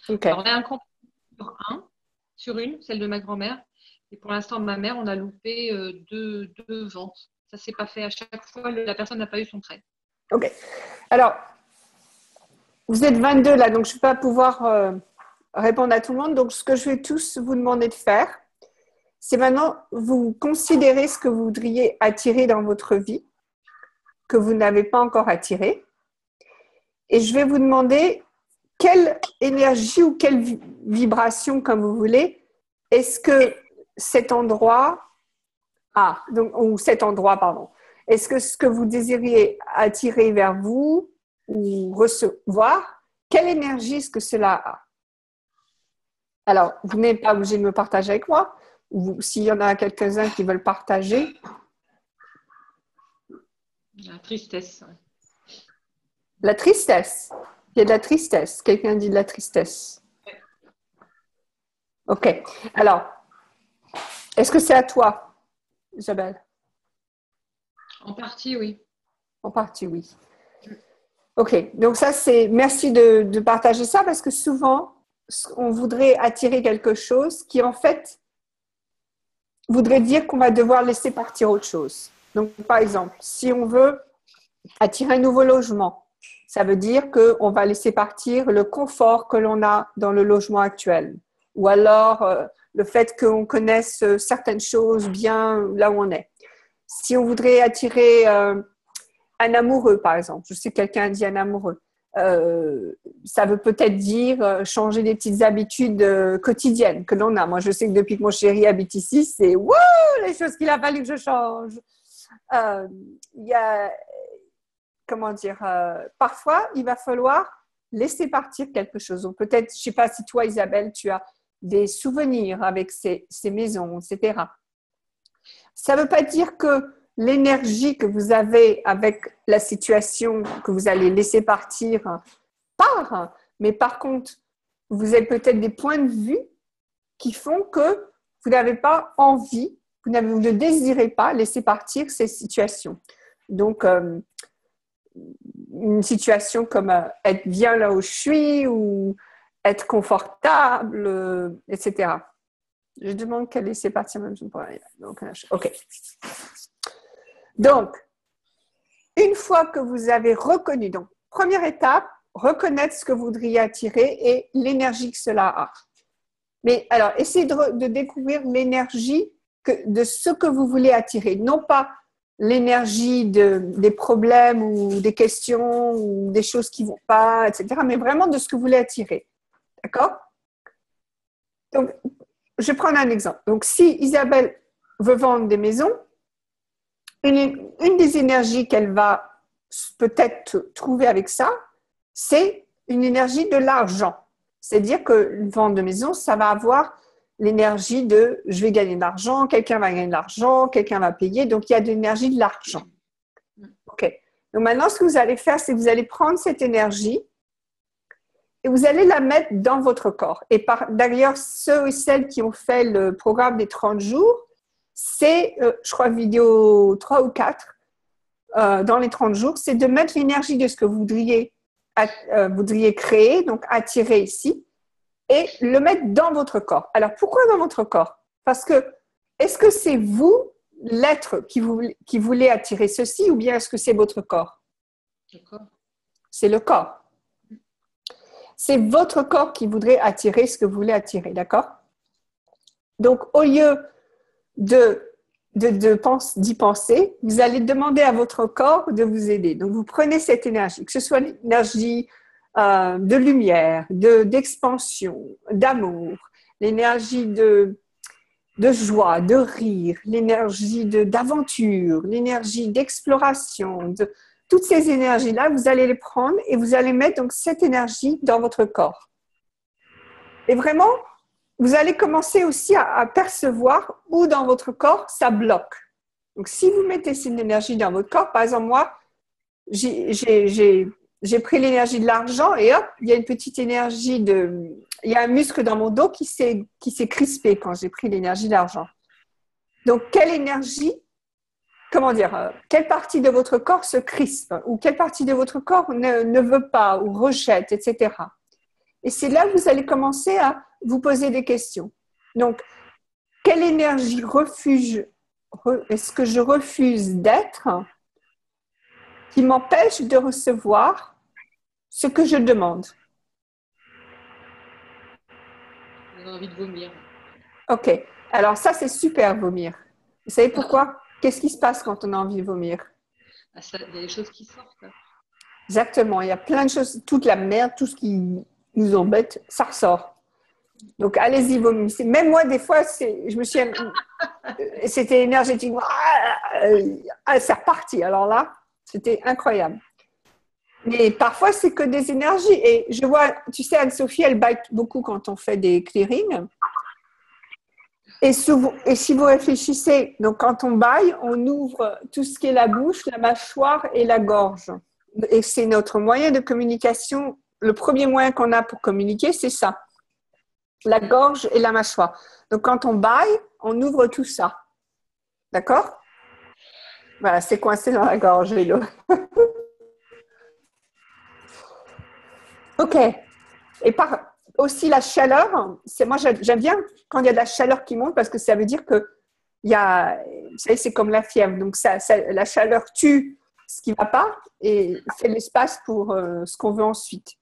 Ok. Alors, on a un compte sur une, celle de ma grand-mère. Et pour l'instant, ma mère, on a loupé deux ventes. Ça ne s'est pas fait à chaque fois. La personne n'a pas eu son trait. Ok. Alors, vous êtes 22 là, donc je ne vais pas pouvoir répondre à tout le monde. Donc, ce que je vais tous vous demander de faire, c'est maintenant, vous considérez ce que vous voudriez attirer dans votre vie, que vous n'avez pas encore attiré. Et je vais vous demander quelle énergie ou quelle vibration, comme vous voulez, est-ce que cet endroit, est-ce que ce que vous désiriez attirer vers vous ou recevoir, quelle énergie est-ce que cela a? Alors, vous n'êtes pas obligé de me partager avec moi, ou s'il y en a quelques-uns qui veulent partager. La tristesse. La tristesse. Il y a de la tristesse. Quelqu'un dit de la tristesse. Ok. Alors, est-ce que c'est à toi, Isabelle? En partie, oui. En partie, oui. Ok. Donc ça, c'est... Merci de partager ça parce que souvent, on voudrait attirer quelque chose qui, en fait, voudrait dire qu'on va devoir laisser partir autre chose. Donc, par exemple, si on veut attirer un nouveau logement, ça veut dire qu'on va laisser partir le confort que l'on a dans le logement actuel. Ou alors le fait qu'on connaisse certaines choses bien là où on est. Si on voudrait attirer un amoureux, par exemple, je sais que quelqu'un a dit un amoureux, ça veut peut-être dire changer des petites habitudes quotidiennes que l'on a. Moi, je sais que depuis que mon chéri habite ici, c'est wow, les choses qu'il a fallu que je change. Il y a... Comment dire, parfois, il va falloir laisser partir quelque chose. Ou peut-être, je ne sais pas si toi, Isabelle, tu as des souvenirs avec ces maisons, etc. Ça ne veut pas dire que l'énergie que vous avez avec la situation que vous allez laisser partir part, mais par contre, vous avez peut-être des points de vue qui font que vous n'avez pas envie, vous ne désirez pas laisser partir ces situations. Donc, une situation comme être bien là où je suis ou être confortable, etc. Je demande qu'elle laisse partir même pour aller. Donc, ok. Donc, une fois que vous avez reconnu, donc, première étape, reconnaître ce que vous voudriez attirer et l'énergie que cela a. Mais alors, essayez de découvrir l'énergie de ce que vous voulez attirer, non pas l'énergie des problèmes ou des questions ou des choses qui ne vont pas, etc., mais vraiment de ce que vous voulez attirer. D'accord? Donc, je vais prendre un exemple. Donc, si Isabelle veut vendre des maisons, une des énergies qu'elle va peut-être trouver avec ça, c'est une énergie de l'argent. C'est-à-dire que vendre de maison, ça va avoir l'énergie de je vais gagner de l'argent, quelqu'un va gagner de l'argent, quelqu'un va payer. Donc, il y a de l'énergie de l'argent. OK. Donc, maintenant, ce que vous allez faire, c'est que vous allez prendre cette énergie et vous allez la mettre dans votre corps. Et d'ailleurs, ceux et celles qui ont fait le programme des 30 jours, c'est, je crois, vidéo 3 ou 4, dans les 30 jours, c'est de mettre l'énergie de ce que vous voudriez créer, donc attirer ici, et le mettre dans votre corps. Alors, pourquoi dans votre corps? Parce que, est-ce que c'est vous, l'être, qui voulez attirer ceci, ou bien est-ce que c'est votre corps? C'est le corps. C'est votre corps qui voudrait attirer ce que vous voulez attirer, d'accord? Donc, au lieu d'y penser, vous allez demander à votre corps de vous aider. Donc, vous prenez cette énergie, que ce soit l'énergie de lumière, d'expansion, d'amour, l'énergie de joie, de rire, l'énergie d'aventure, l'énergie d'exploration, toutes ces énergies-là, vous allez les prendre et vous allez mettre donc cette énergie dans votre corps. Et vraiment, vous allez commencer aussi à percevoir où dans votre corps ça bloque. Donc, si vous mettez cette énergie dans votre corps, par exemple, moi, j'ai pris l'énergie de l'argent et hop, il y a une petite énergie il y a un muscle dans mon dos qui s'est crispé quand j'ai pris l'énergie de l'argent. Donc, quelle énergie, quelle partie de votre corps se crispe ou quelle partie de votre corps ne veut pas ou rejette, etc. Et c'est là que vous allez commencer à vous poser des questions. Donc, quelle énergie est-ce que je refuse d'être qui m'empêche de recevoir ce que je demande? J'ai envie de vomir. Ok, alors ça c'est super, vomir. Vous savez pourquoi? Qu'est-ce qui se passe quand on a envie de vomir? Il y a des choses qui sortent. Exactement, il y a plein de choses, toute la merde, tout ce qui nous embête, ça ressort. Donc allez-y, vomissez. Même moi, des fois, c'était énergétique. C'est reparti. Alors là, c'était incroyable. Mais parfois, c'est que des énergies. Et je vois, tu sais, Anne-Sophie, elle baille beaucoup quand on fait des clearings. Et si vous réfléchissez, donc quand on baille, on ouvre tout ce qui est la bouche, la mâchoire et la gorge. Et c'est notre moyen de communication. Le premier moyen qu'on a pour communiquer, c'est ça. La gorge et la mâchoire. Donc quand on baille, on ouvre tout ça. D'accord? Voilà, c'est coincé dans la gorge, Vélo. Ok. Et aussi la chaleur, moi j'aime bien quand il y a de la chaleur qui monte parce que ça veut dire que vous savez, c'est comme la fièvre. Donc la chaleur tue ce qui ne va pas et fait l'espace pour ce qu'on veut ensuite.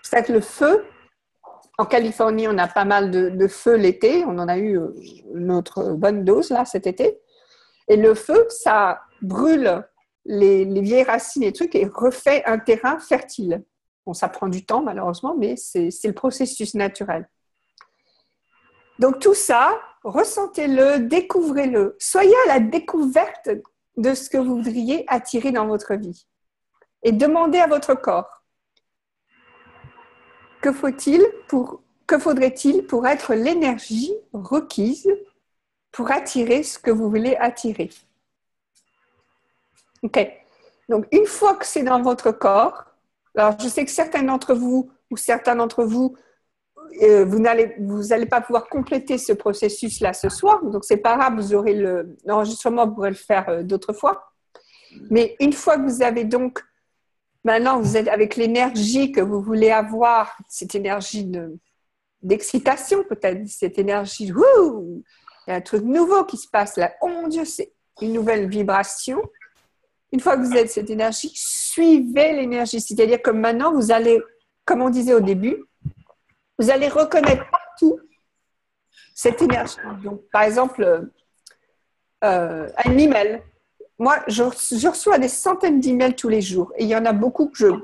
C'est ça que le feu, en Californie, on a pas mal de feux l'été. On en a eu notre bonne dose là cet été. Et le feu, ça brûle les vieilles racines et trucs et refait un terrain fertile. Bon, ça prend du temps malheureusement, mais c'est le processus naturel. Donc tout ça, ressentez-le, découvrez-le. Soyez à la découverte de ce que vous voudriez attirer dans votre vie. Et demandez à votre corps, que faudrait-il pour être l'énergie requise pour attirer ce que vous voulez attirer? Ok. Donc, une fois que c'est dans votre corps, alors je sais que certains d'entre vous, vous n'allez pas pouvoir compléter ce processus-là ce soir, donc c'est pas grave, vous aurez l'enregistrement, vous pourrez le faire d'autres fois. Mais une fois que vous avez donc, maintenant vous êtes avec l'énergie que vous voulez avoir, cette énergie d'excitation peut-être, cette énergie, il y a un truc nouveau qui se passe là, oh mon Dieu, c'est une nouvelle vibration. Une fois que vous êtes cette énergie, suivez l'énergie, c'est-à-dire que maintenant vous allez, comme on disait au début, vous allez reconnaître partout cette énergie. Donc, par exemple, un email. Moi, je reçois des centaines d'emails tous les jours. Et il y en a beaucoup que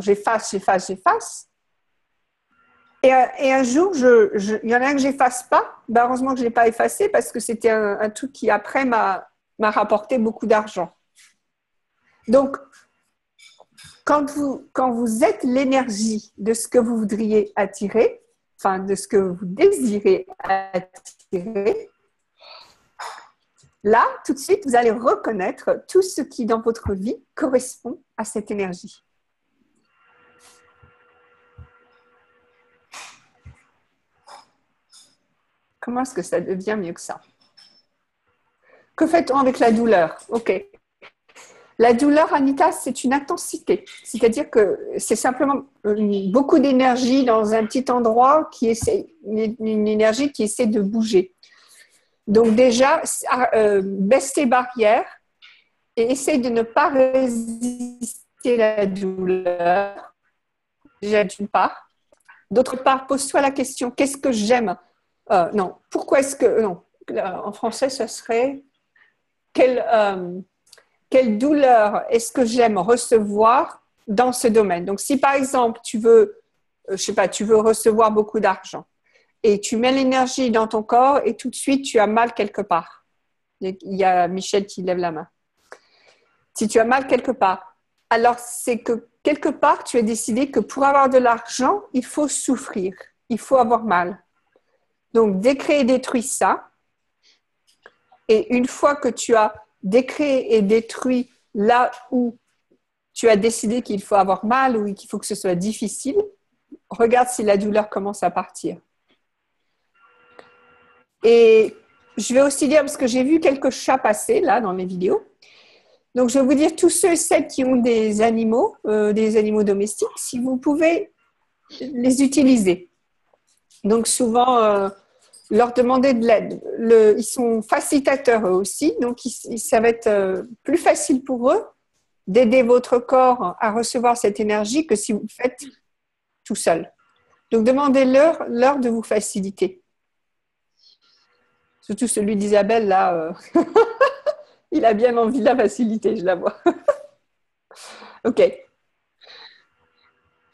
j'efface. Et un jour, il y en a un que j'efface pas. Ben, heureusement que je ne l'ai pas effacé parce que c'était un truc qui, après, m'a rapporté beaucoup d'argent. Donc, quand vous êtes l'énergie de ce que vous voudriez attirer, enfin de ce que vous désirez attirer, là, tout de suite, vous allez reconnaître tout ce qui dans votre vie correspond à cette énergie. Comment est-ce que ça devient mieux que ça? Que fait-on avec la douleur? Ok. La douleur, Anita, c'est une intensité. C'est-à-dire que c'est simplement beaucoup d'énergie dans un petit endroit une énergie qui essaie de bouger. Donc déjà, baisse tes barrières et essaye de ne pas résister à la douleur. Déjà d'une part. D'autre part, pose-toi la question, qu'est-ce que j'aime? Non, pourquoi est-ce que... Non, en français, ça serait... Quelle douleur est-ce que j'aime recevoir dans ce domaine? Donc, si par exemple, tu veux recevoir beaucoup d'argent et tu mets l'énergie dans ton corps et tout de suite, tu as mal quelque part. Il y a Michel qui lève la main. Si tu as mal quelque part, alors c'est que quelque part, tu as décidé que pour avoir de l'argent, il faut souffrir, il faut avoir mal. Donc, décrée et détruis ça. Et une fois que tu as décréé et détruit là où tu as décidé qu'il faut avoir mal ou qu'il faut que ce soit difficile, regarde si la douleur commence à partir. Et je vais aussi dire, parce que j'ai vu quelques chats passer là dans mes vidéos, donc je vais vous dire, tous ceux et celles qui ont des animaux domestiques, si vous pouvez les utiliser. Donc souvent, leur demander de l'aide. Ils sont facilitateurs eux aussi, donc ça va être plus facile pour eux d'aider votre corps à recevoir cette énergie que si vous le faites tout seul. Donc demandez-leur de vous faciliter. Surtout celui d'Isabelle, là, il a bien envie de la faciliter, je la vois. OK.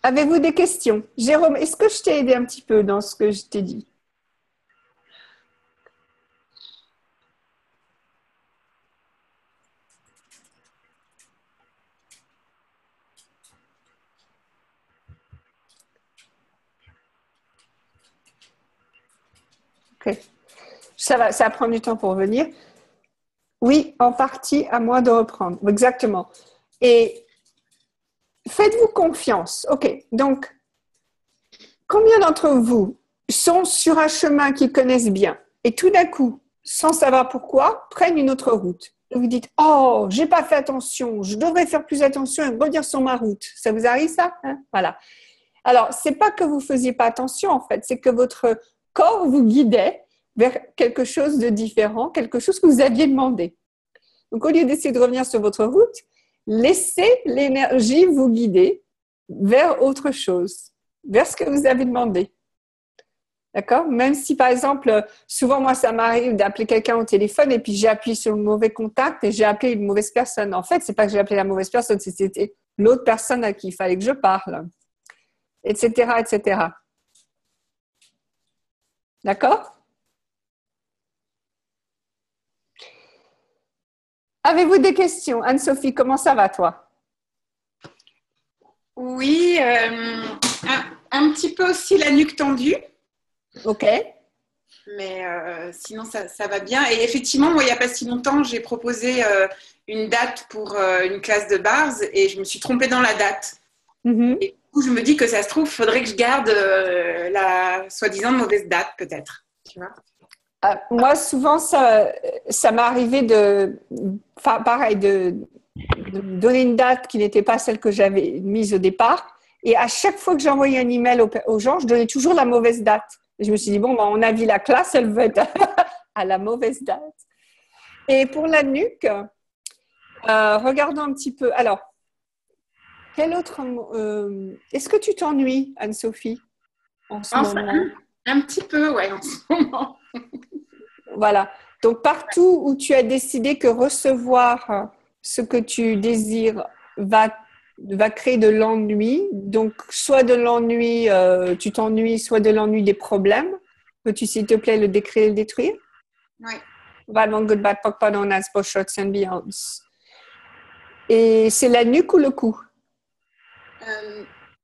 Avez-vous des questions? Jérôme, est-ce que je t'ai aidé un petit peu dans ce que je t'ai dit? OK. Ça va prendre du temps pour venir. Oui, en partie, à moi de reprendre. Exactement. Et faites-vous confiance. OK. Donc, combien d'entre vous sont sur un chemin qu'ils connaissent bien et tout d'un coup, sans savoir pourquoi, prennent une autre route? Et vous dites, oh, j'ai pas fait attention, je devrais faire plus attention et revenir sur ma route. Ça vous arrive, ça? Voilà. Alors, c'est pas que vous faisiez pas attention, en fait, c'est que votre corps vous guidait vers quelque chose de différent, quelque chose que vous aviez demandé. Donc, au lieu d'essayer de revenir sur votre route, laissez l'énergie vous guider vers autre chose, vers ce que vous avez demandé. D'accord? Même si, par exemple, souvent, moi, ça m'arrive d'appeler quelqu'un au téléphone et puis j'ai appuyé sur le mauvais contact et j'ai appelé une mauvaise personne. En fait, c'est pas que j'ai appelé la mauvaise personne, c'était l'autre personne à qui il fallait que je parle, etc., etc. D'accord? Avez-vous des questions? Anne-Sophie, comment ça va, toi? Oui, un petit peu aussi la nuque tendue. OK. Mais sinon, ça va bien. Et effectivement, moi, il n'y a pas si longtemps, j'ai proposé une date pour une classe de bars et je me suis trompée dans la date. Mm-hmm. Et du coup, je me dis que ça se trouve, il faudrait que je garde la soi-disant mauvaise date, peut-être. Tu vois? Moi, souvent, ça m'est arrivé de donner une date qui n'était pas celle que j'avais mise au départ. Et à chaque fois que j'envoyais un email aux gens, je donnais toujours la mauvaise date. Et je me suis dit, bon, on a vu la classe, elle veut être à la mauvaise date. Et pour la nuque, regardons un petit peu. Alors, quel autre est-ce que tu t'ennuies, Anne-Sophie, en ce moment? Un petit peu, ouais, en ce moment. Voilà. Donc, partout où tu as décidé que recevoir ce que tu désires va créer de l'ennui. Donc, soit de l'ennui, tu t'ennuies, soit de l'ennui des problèmes. Peux-tu, s'il te plaît, le décrire et le détruire? Oui. Bad, One, Good, Bad, Pok, Padonas, Boshot, and Beyonds. Et c'est la nuque ou le cou?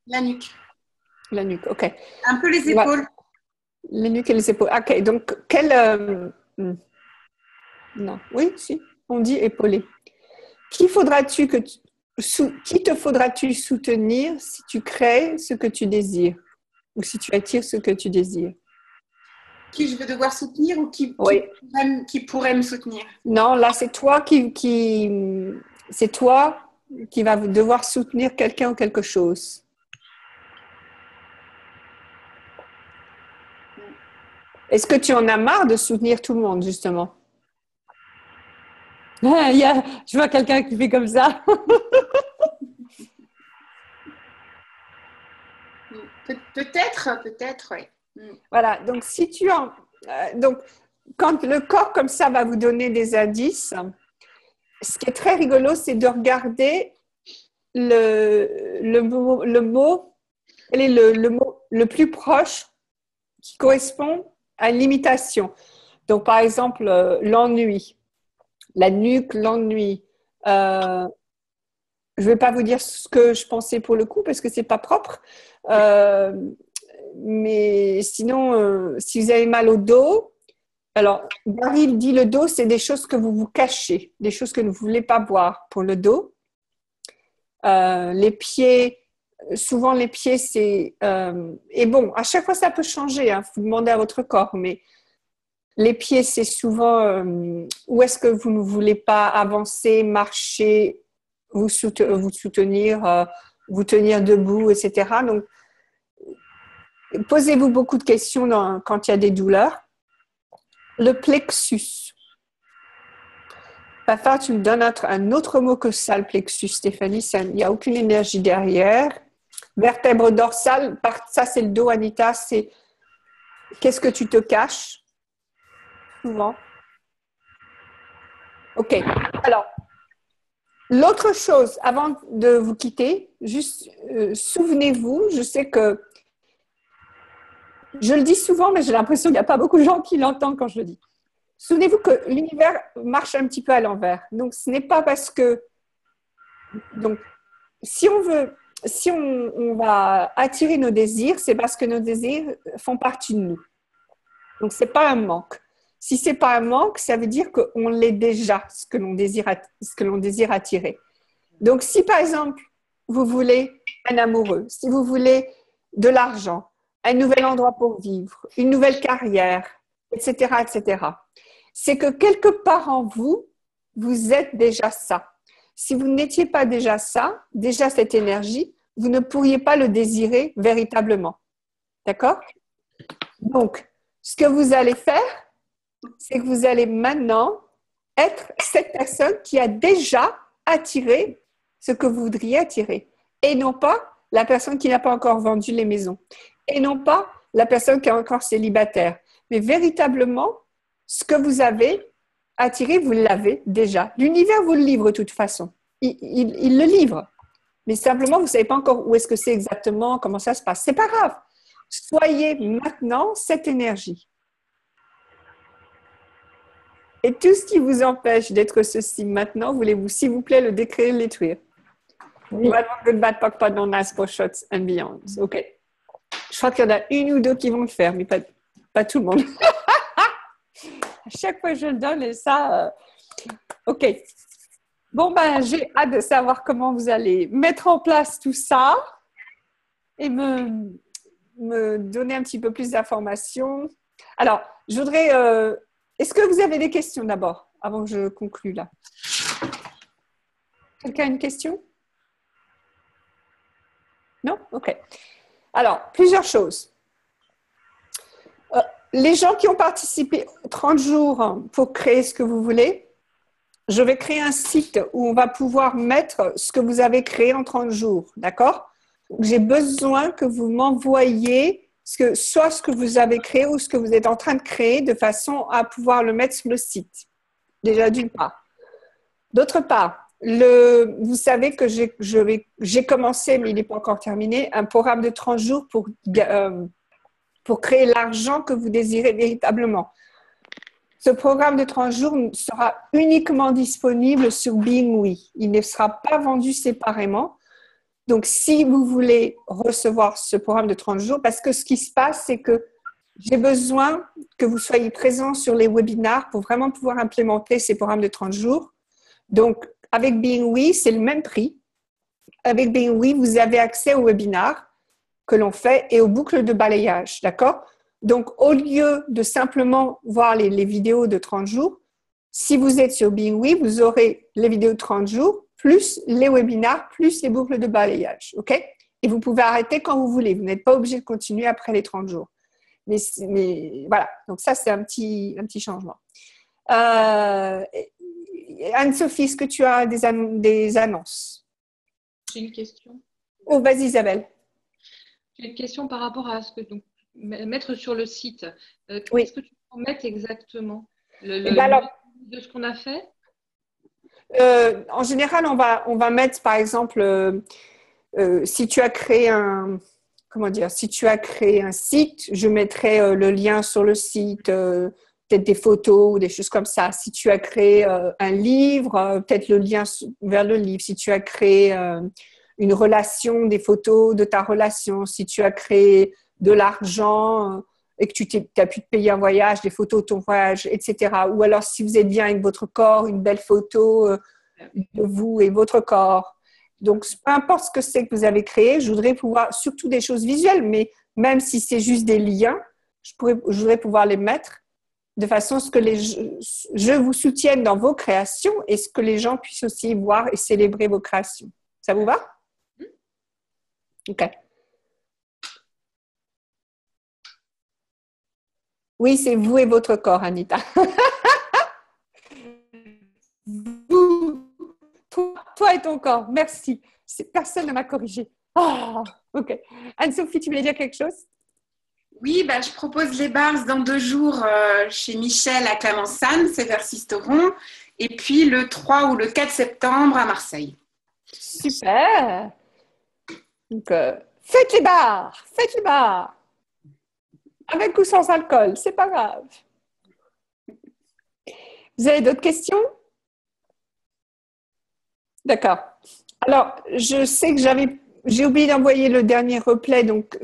La nuque. La nuque, OK. Un peu les épaules. Ouais. Les nuques et les épaules. OK, donc, non, oui, si, on dit épaulé. Qui te faudra-tu soutenir si tu crées ce que tu désires ou si tu attires ce que tu désires? Qui je vais devoir soutenir ou qui pourrait me soutenir? Non, là, c'est toi qui c'est toi qui vas devoir soutenir quelqu'un ou quelque chose. Est-ce que tu en as marre de soutenir tout le monde, justement? Je vois quelqu'un qui fait comme ça. Peut-être, oui. Voilà, donc si tu en... donc, quand le corps comme ça va vous donner des indices, ce qui est très rigolo, c'est de regarder le mot, quel est le mot le plus proche qui correspond à une limitation. Donc, par exemple, l'ennui, la nuque, l'ennui. Je ne vais pas vous dire ce que je pensais pour le coup parce que ce n'est pas propre. Mais sinon, si vous avez mal au dos, alors, Gary dit le dos, c'est des choses que vous vous cachez, des choses que vous ne voulez pas voir pour le dos. Les pieds, souvent les pieds, c'est... et bon, à chaque fois, ça peut changer, hein, vous demandez à votre corps, mais les pieds, c'est souvent où est-ce que vous ne voulez pas avancer, marcher, vous soutenir, vous tenir debout, etc. Donc, posez-vous beaucoup de questions quand il y a des douleurs. Le plexus. Papa, tu me donnes un autre mot que ça, le plexus, Stéphanie. Il n'y a aucune énergie derrière. Vertèbre dorsale, ça c'est le dos, Anita. C'est qu'est-ce que tu te caches souvent. Ok. Alors, l'autre chose, avant de vous quitter, juste souvenez-vous, je sais que je le dis souvent, mais j'ai l'impression qu'il n'y a pas beaucoup de gens qui l'entendent quand je le dis. Souvenez-vous que l'univers marche un petit peu à l'envers. Donc, ce n'est pas parce que... Donc, si on va attirer nos désirs, c'est parce que nos désirs font partie de nous. Donc, ce n'est pas un manque. Si ce n'est pas un manque, ça veut dire qu'on l'est déjà, ce que l'on désire attirer. Donc, si par exemple, vous voulez un amoureux, si vous voulez de l'argent, un nouvel endroit pour vivre, une nouvelle carrière, etc., etc., c'est que quelque part en vous, vous êtes déjà ça. Si vous n'étiez pas déjà ça, déjà cette énergie, vous ne pourriez pas le désirer véritablement. D'accord? Donc, ce que vous allez faire, c'est que vous allez maintenant être cette personne qui a déjà attiré ce que vous voudriez attirer. Et non pas la personne qui n'a pas encore vendu les maisons. Et non pas la personne qui est encore célibataire. Mais véritablement, ce que vous avez attiré, vous l'avez déjà. L'univers vous le livre de toute façon. Il le livre. Mais simplement, vous ne savez pas encore où est-ce que c'est exactement, comment ça se passe. Ce n'est pas grave. Soyez maintenant cette énergie. Et tout ce qui vous empêche d'être ceci maintenant, voulez-vous, s'il vous plaît, le décrire, le détruire. Oui. Good, bad, POC, non, nice, shots and beyond. OK. Je crois qu'il y en a une ou deux qui vont le faire, mais pas tout le monde. À chaque fois que je le donne, et ça... OK. Bon, ben, j'ai hâte de savoir comment vous allez mettre en place tout ça et me donner un petit peu plus d'informations. Alors, je voudrais... est-ce que vous avez des questions d'abord, avant que je conclue là? Quelqu'un a une question? Non? OK. Alors, plusieurs choses. Les gens qui ont participé 30 jours pour créer ce que vous voulez, je vais créer un site où on va pouvoir mettre ce que vous avez créé en 30 jours. D'accord? J'ai besoin que vous m'envoyiez soit ce que vous avez créé ou ce que vous êtes en train de créer de façon à pouvoir le mettre sur le site. Déjà d'une part. D'autre part, vous savez que j'ai commencé, mais il n'est pas encore terminé, un programme de 30 jours pour créer l'argent que vous désirez véritablement. Ce programme de 30 jours sera uniquement disponible sur Being We. Il ne sera pas vendu séparément. Donc, si vous voulez recevoir ce programme de 30 jours, parce que ce qui se passe, c'est que j'ai besoin que vous soyez présents sur les webinars pour vraiment pouvoir implémenter ces programmes de 30 jours. Donc, avec Being We, c'est le même prix. Avec Being We, vous avez accès aux webinars que l'on fait et aux boucles de balayage, d'accord? Donc, au lieu de simplement voir les vidéos de 30 jours, si vous êtes sur Being We, vous aurez les vidéos de 30 jours, plus les webinaires, plus les boucles de balayage. OK? Et vous pouvez arrêter quand vous voulez. Vous n'êtes pas obligé de continuer après les 30 jours. Mais voilà, donc ça, c'est un petit changement. Anne-Sophie, est-ce que tu as des annonces? J'ai une question. Oh, vas-y Isabelle. J'ai une question par rapport à ce que donc, mettre sur le site. Oui. Qu'est-ce que tu peux mettre exactement? Alors, de ce qu'on a fait? En général, on va mettre, par exemple, si tu as créé si tu as créé un site, je mettrai le lien sur le site, peut-être des photos ou des choses comme ça. Si tu as créé un livre, peut-être le lien vers le livre. Si tu as créé une relation, des photos de ta relation. Si tu as créé de l'argent et que tu as pu te payer un voyage, des photos de ton voyage, etc. Ou alors, si vous êtes bien avec votre corps, une belle photo de vous et votre corps. Donc, peu importe ce que c'est que vous avez créé, je voudrais pouvoir, surtout des choses visuelles, mais même si c'est juste des liens, je voudrais pouvoir les mettre de façon à ce que je vous soutienne dans vos créations et ce que les gens puissent aussi voir et célébrer vos créations. Ça vous va? OK. Oui, c'est vous et votre corps, Anita. Vous, toi et ton corps, merci. Personne ne m'a corrigé. Oh, OK. Anne-Sophie, tu voulais dire quelque chose? Oui, je propose les bars dans 2 jours chez Michel à Clermont-Sanne, c'est vers Sisteron, et puis le 3 ou le 4 septembre à Marseille. Super. Donc, faites les bars. Avec ou sans alcool, c'est pas grave. Vous avez d'autres questions? D'accord. Alors, je sais que j'ai oublié d'envoyer le dernier replay, donc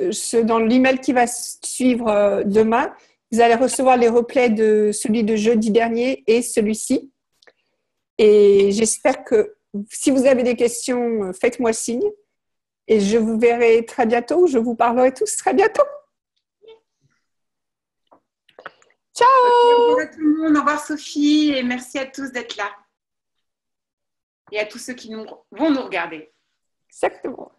dans l'email qui va suivre demain, vous allez recevoir les replays de celui de jeudi dernier et celui-ci. Et j'espère que si vous avez des questions, faites-moi signe. Et je vous verrai très bientôt. Je vous parlerai tous très bientôt. Ciao! Au revoir à tout le monde, au revoir Sophie, et merci à tous d'être là. Et à tous ceux qui vont nous regarder. Exactement.